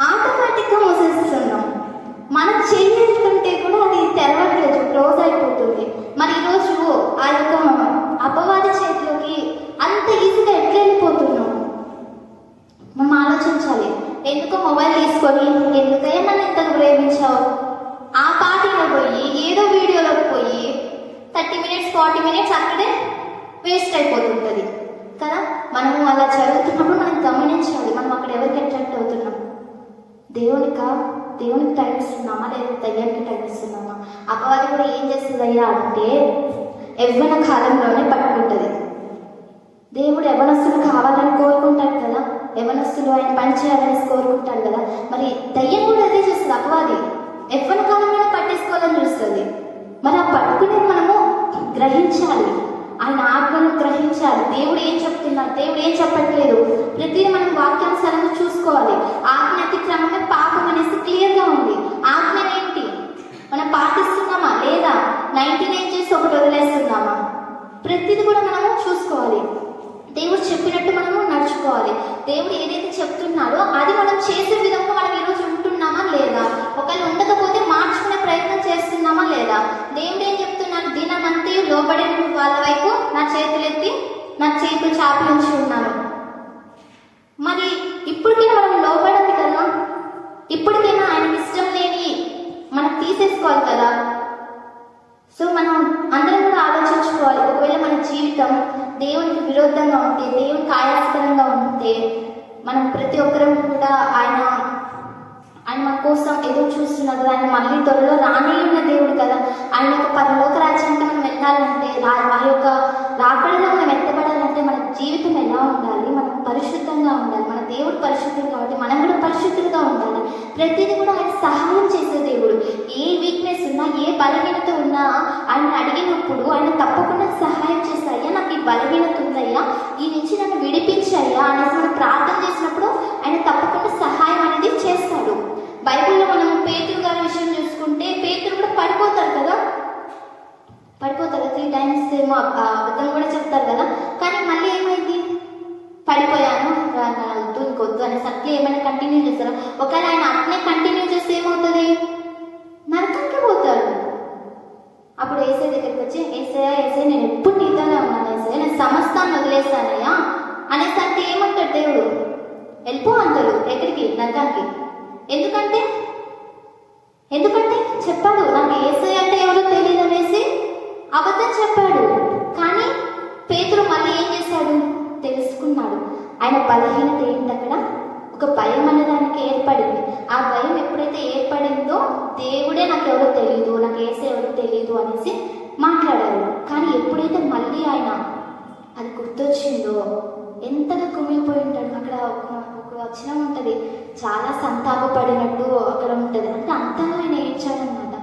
ఆటోమేటిక్గా మూసేస్తున్నాం. మన చేస్తుంటే కూడా అది తెరవట్లేదు, క్లోజ్ అయిపోతుంది. మరి ఈరోజు ఆ యొక్క అపవాది చేతిలోకి అంత ఈజీగా ఎట్లా వెళ్ళిపోతున్నాం? మనం ఆలోచించాలి. ఎందుకో మొబైల్ తీసుకొని ఎందుకయ్యా నన్ను ఇంతకు ప్రేమించావు, ఆ పార్టీలో పోయి ఏదో వీడియోలోకి పోయి 30 minutes 40 minutes అక్కడే వేస్ట్ అయిపోతుంటుంది కదా. మనము అలా చదువుతున్నప్పుడు మనం గమనించాలి, మనం అక్కడ ఎవరికి అట్రాక్ట్ అవుతున్నాం? దేవునికి టైం ఇస్తున్నామా లేదా దయ్యానికి టైం ఇస్తున్నామా? అపవాది కూడా ఏం చేస్తుందయ్యా అంటే, యవ్వన కాలంలోనే పట్టుకుంటుంది. దేవుడు యవ్వనస్తులు కావాలని కోరుకుంటాడు కదా, యవ్వనస్తులు ఆయన పని చేయాలని కోరుకుంటాడు కదా. మరి దయ్యం కూడా అదే చేస్తుంది, అపవాది యవ్వన కాలంలోనే పట్టేసుకోవాలని చూస్తుంది. మరి ఆ పట్టుకునేది మనము గ్రహించాలి, ఆయన ఆజ్ఞను గ్రహించాలి. దేవుడు ఏం చెప్తున్నాడు, దేవుడు ఏం చెప్పట్లేదు, ప్రతిదీ మనం వాక్యానుసారంగా చూసుకోవాలి. ఆజ్ఞ అతిక్రమమే పాపం అనేసి క్లియర్గా ఉంది. ఆజ్ఞ ఏంటి, మనం పాటిస్తున్నామా లేదా? 99 చేసి ఒకటి వదిలేస్తున్నామా? ప్రతిదీ కూడా మనము చూసుకోవాలి. దేవుడు చెప్పినట్టు మనము నడుచుకోవాలి. దేవుడు ఏదైతే చెప్తున్నాడో అది మనం చేసే విధంగా మనం ఈరోజు ఉంటున్నామా లేదా? ఒకవేళ ఉండకపోతే మార్చుకునే ప్రయత్నం చేస్తున్నామా లేదా? దేవుడు ఏం చెప్తున్నాడు? దినమంతే లోబడిన వాళ్ళ వైపు నా చేతులు చాపి ఉంచి ఉన్నాను. మరి ఇప్పటికైనా మనం లోబడాలి కదా, ఇప్పటికైనా ఆయనకి ఇష్టం లేని మనం తీసేసుకోవాలి కదా. సో మనం అందరం కూడా ఆలోచించుకోవాలి. ఒకవేళ మన జీవితం దేవునికి విరోధంగా ఉంటే, దేవునికి ఆయాస్కరంగా ఉంటే, మనం ప్రతి ఒక్కరం కూడా ఆయన మన కోసం ఎదురు చూస్తున్నారు కదా. ఆయన మళ్ళీ త్వరలో రానే ఉన్న దేవుడు కదా. ఆయన యొక్క పరలోక రాజ్యానికి మనం వెళ్ళాలంటే, ఆ యొక్క రాకడలో మనం ఎత్తబడాలంటే మన జీవితం ఎలా ఉండాలి? మనం పరిశుద్ధంగా ఉండాలి. మన దేవుడు పరిశుద్ధం కాబట్టి మనం కూడా పరిశుద్ధంగా ఉండాలి. ప్రతిదీ కూడా ఆయన సహాయం చేసే దేవుడు. ఏ వీక్నెస్ ఉన్నా, ఏ బలహీనత ఉన్నా ఆయన అడిగినప్పుడు ఆయన తప్పకుండా సహాయం చేస్తాయ్యా, నాకు ఈ బలహీనత ఉందయ్యా, ఈ నుంచి నన్ను విడిపించాయ్యా అనేసి మనం ప్రార్థన చేసినప్పుడు ఆయన తప్పకుండా సహాయం అనేది చేస్తాడు. బైబిల్లో మనం పేతురు గారి విషయం చూసుకుంటే, పేతురు కూడా పడిపోతారు కదా, 3 times ఏమో అబద్ధం కూడా చెప్తారు కదా. కానీ మళ్ళీ ఏమైంది? పడిపోయాను ఇంకొద్దు అనే సత్యం ఏమైనా కంటిన్యూ చేస్తారా? ఒకవేళ ఆయన అట్నే కంటిన్యూ చేస్తే ఏమవుతుంది? నరకానికి పోతాడు. అప్పుడు ఏసై దగ్గరికి వచ్చి, ఏసై నేను ఎప్పుడు నీతోనే ఉన్నాను, ఏసై నేను సమస్తాన్ని వదిలేస్తానయ్యా అనేసి అంటే ఏమంటాడు దేవుడు? వెళ్ళిపో అంటాడు. ఎక్కడికి? నరకానికి. ఎందుకంటే చెప్పాడు, నాకు ఏసై అంటే ఎవరో తెలియదు అనేసి అబద్ధం చెప్పాడు. కానీ పేతురు మళ్ళీ ఏం చేశాడు? తెలుసుకున్నాడు. ఆయన బలహీనత ఏంటి? అక్కడ ఒక భయం అనేదానికి ఏర్పడింది. ఆ భయం ఎప్పుడైతే ఏర్పడిందో దేవుడే నాకు ఎవరో తెలియదు, నాకు ఏసై ఎవరో తెలియదు అనేసి మాట్లాడారు. కానీ ఎప్పుడైతే మళ్ళీ ఆయన అది గుర్తొచ్చిందో ఎంతగా కుమిలిపోయి ఉంటాడు. అక్కడ ఒక వచనం ఉంటుంది, చాలా సంతాపపడినట్టు అక్కడ ఉంటుంది. అంటే అంతగా ఆయన ఏడ్చాడనమాట.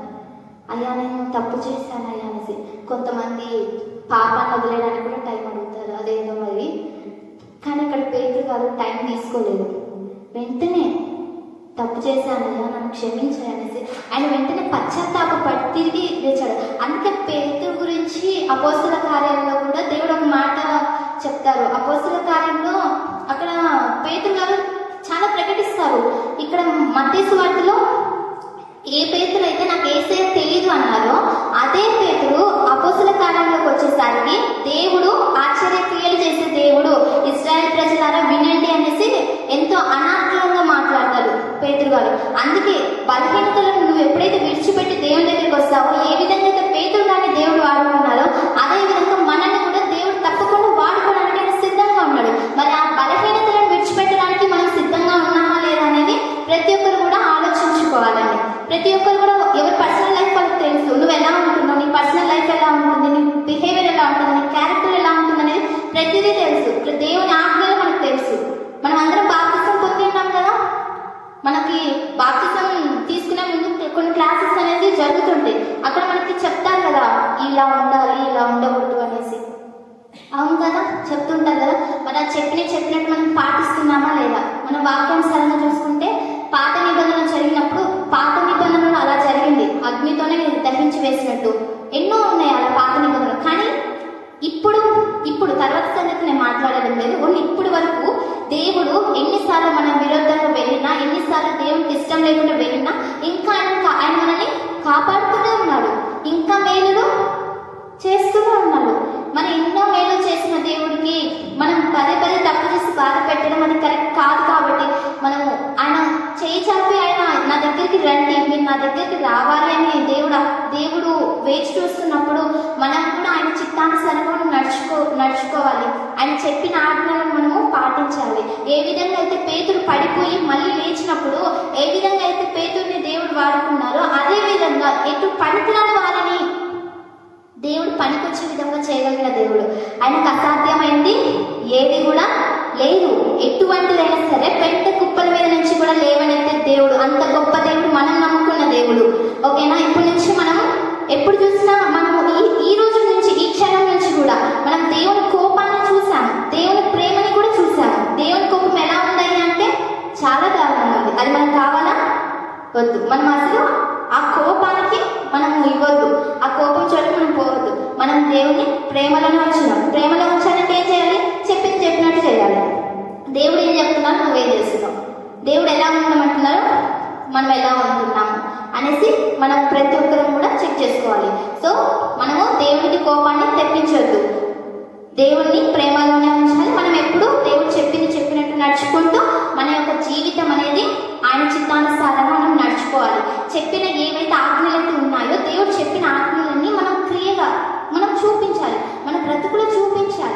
అయ్యా నేను తప్పు చేశాను అయ్యా అనేసి. కొంతమంది పాపాన్ని వదిలేయడానికి కూడా టైం అడుగుతారు, అదేదో మరి. కానీ ఇక్కడ పేతురు గారు టైం తీసుకోలేదు. వెంటనే తప్పు చేశానయ్యా, నన్ను క్షమించాయనేసి ఆయన వెంటనే పశ్చాత్తాపడి తిరిగి లేచాడు. అందుకే పేతురు గురించి అపోస్తల కార్యాలలో కూడా దేవుడు ఒక మాట చెప్తారు. అపోస్తల కార్యంలో అక్కడ పేతురు గారు చాలా ప్రకటిస్తారు. ఇక్కడ మత్తయి సువార్తలో ఏ పేతురు అయితే నాకు ఏసై తెలియదు అన్నారో అదే పేతురు అపోస్తల కార్యంలోకి వచ్చేసరికి దేవుడు ఆశ్చర్య క్రియలు చేసే దేవుడు, ఇశ్రాయేల్ ప్రజలారా వినండి అనేసి ఎంతో అనార్గంగా మాట్లాడతారు పేతురు గారు. అందుకే బలహీనతలను నువ్వు ఎప్పుడైతే విడిచిపెట్టి దేవుని దగ్గరికి వస్తావో, ఏ విధంగా అయితే పేతురు గారిని దేవుడు వాడుకున్నారో అదే విధంగా మనల్ని కూడా దేవుడు తప్పకుండా వాడుకోవడానికి ఆయన సిద్ధంగా ఉన్నాడు. మరి ఆ బలహీనతలను విడిచిపెట్టడానికి మనం సిద్ధంగా ఉన్నామా లేదా అనేది ప్రతి ఒక్కరు కూడా ఆలోచించుకోవాలండి. ప్రతి ఒక్కరు కూడా ఎవరి పర్సనల్ లైఫ్ వాళ్ళకి తెలుసు. నువ్వు ఎలా ఉంటున్నావు, నీ పర్సనల్ లైఫ్ ఎలా ఉంటుంది, నీ బిహేవియర్ ఎలా ఉంటుంది, నీ క్యారెక్టర్ ఎలా ఉంటుంది అనేది ప్రతిదీ తెలుసు. దేవుని ఆజ్ఞలు మనకు తెలుసు. మనం అందరం బాప్తిసం పొంది ఉన్నాం కదా. మనకి బాప్తిసం తీసుకునే ముందు కొన్ని క్లాసెస్ అనేది జరుగుతుంటాయి. అక్కడ మనకి చెప్తారు కదా, ఇలా ఉండాలి, ఇలా ఉండకూడదు అనేసి. అవును కదా, చెప్తుంటారు కదా. మరి ఆ చెప్పినట్టు మనం పాటిస్తున్నామా లేదా? మన వాక్యానుసారంగా చూసుకుంటే పాత నిబంధన జరిగినప్పుడు పాత నిబంధనలు అలా జరిగింది, అగ్నితోనే దహించి వేసినట్టు ఎన్నో ఉన్నాయి అలా పాత నిబంధనలు. కానీ ఇప్పుడు తర్వాత సంగతి నేను మాట్లాడడం లేదు. ఓన్లీ ఇప్పుడు వరకు దేవుడు ఎన్నిసార్లు మనం విరోధంగా వెళ్ళినా, ఎన్నిసార్లు దేవునికి ఇష్టం లేకుండా వెళ్ళినా ఇంకా ఆయన మనల్ని కాపాడుతూనే ఉన్నాడు. ఇంకా మేలులు చేస్తూనే ఉన్నాడు. మనం ఎన్నో మేలు చేసిన దేవుడికి మనం పదే తప్పు చేసి బాధ పెట్టడం అది కరెక్ట్ కాదు. కాబట్టి మనము ఆయన చేయి చాపి ఆయన నా దగ్గరికి రండి, మీరు నా దగ్గరికి రావాలి అని దేవుడు వేచి చూస్తున్నప్పుడు మనం కూడా ఆయన చిత్తానుసారంగా నడుచుకోవాలి. ఆయన చెప్పిన ఆజ్ఞలను మనము పాటించాలి. ఏ విధంగా అయితే పేతురు పడిపోయి మళ్ళీ లేచినప్పుడు ఏ విధంగా అయితే పేతురుని దేవుడు వాడుకున్నారో అదే విధంగా ఎటు పనికిరాని వారిని దేవుడు పనికొచ్చే విధంగా చేయగలిగిన దేవుడు. ఆయనకు అసాధ్యమైంది ఏది కూడా లేదు. ఎటువంటిదైనా సరే పెంట కుప్పల మీద నుంచి కూడా లేవనైతే దేవుడు, అంత గొప్ప దేవుడు మనం నమ్ముకున్న దేవుడు. ఓకేనా? ఇప్పటి నుంచి మనం ఎప్పుడు చూసినా మనము ఈ రోజు నుంచి ఈ క్షణం నుంచి కూడా మనం దేవుని కోపాన్ని చూసాము, దేవుని ప్రేమని కూడా చూసాము. దేవుని కోపం ఎలా ఉందని అంటే చాలా దారుణంగా ఉంది. అది మనకు కావాలా? వద్దు. మనం అసలు ఆ కోపానికి మనం ఇవ్వద్దు. ఆ కోపం దేవుని ప్రేమలోనే ఉంచుదాం. ప్రేమలో ఉంచాలంటే ఏం చేయాలి? చెప్పినట్టు చేయాలి. దేవుడు ఏం చెప్తున్నాడు, నువ్వేం చేస్తున్నావు, దేవుడు ఎలా ఉండమంటున్నారు, మనం ఎలా ఉంటున్నాము అనేసి మనం ప్రతి ఒక్కరం కూడా చెక్ చేసుకోవాలి. సో మనము దేవుడికి కోపాన్ని తెప్పించొద్దు, దేవుడిని ప్రేమలోనే ఉంచాలి. మనం ఎప్పుడు దేవుడు చెప్పినట్టు నడుచుకుంటూ మన యొక్క జీవితం అనేది ఆయన చిత్తానుసారంగా మనం నడుచుకోవాలి. చెప్పిన ఏవైతే ఆజ్ఞలైతే ఉన్నాయో దేవుడు చెప్పిన ఆజ్ఞలన్నీ మనం క్రియగా మనం చూపించాలి, మన బ్రతుకులో చూపించాలి.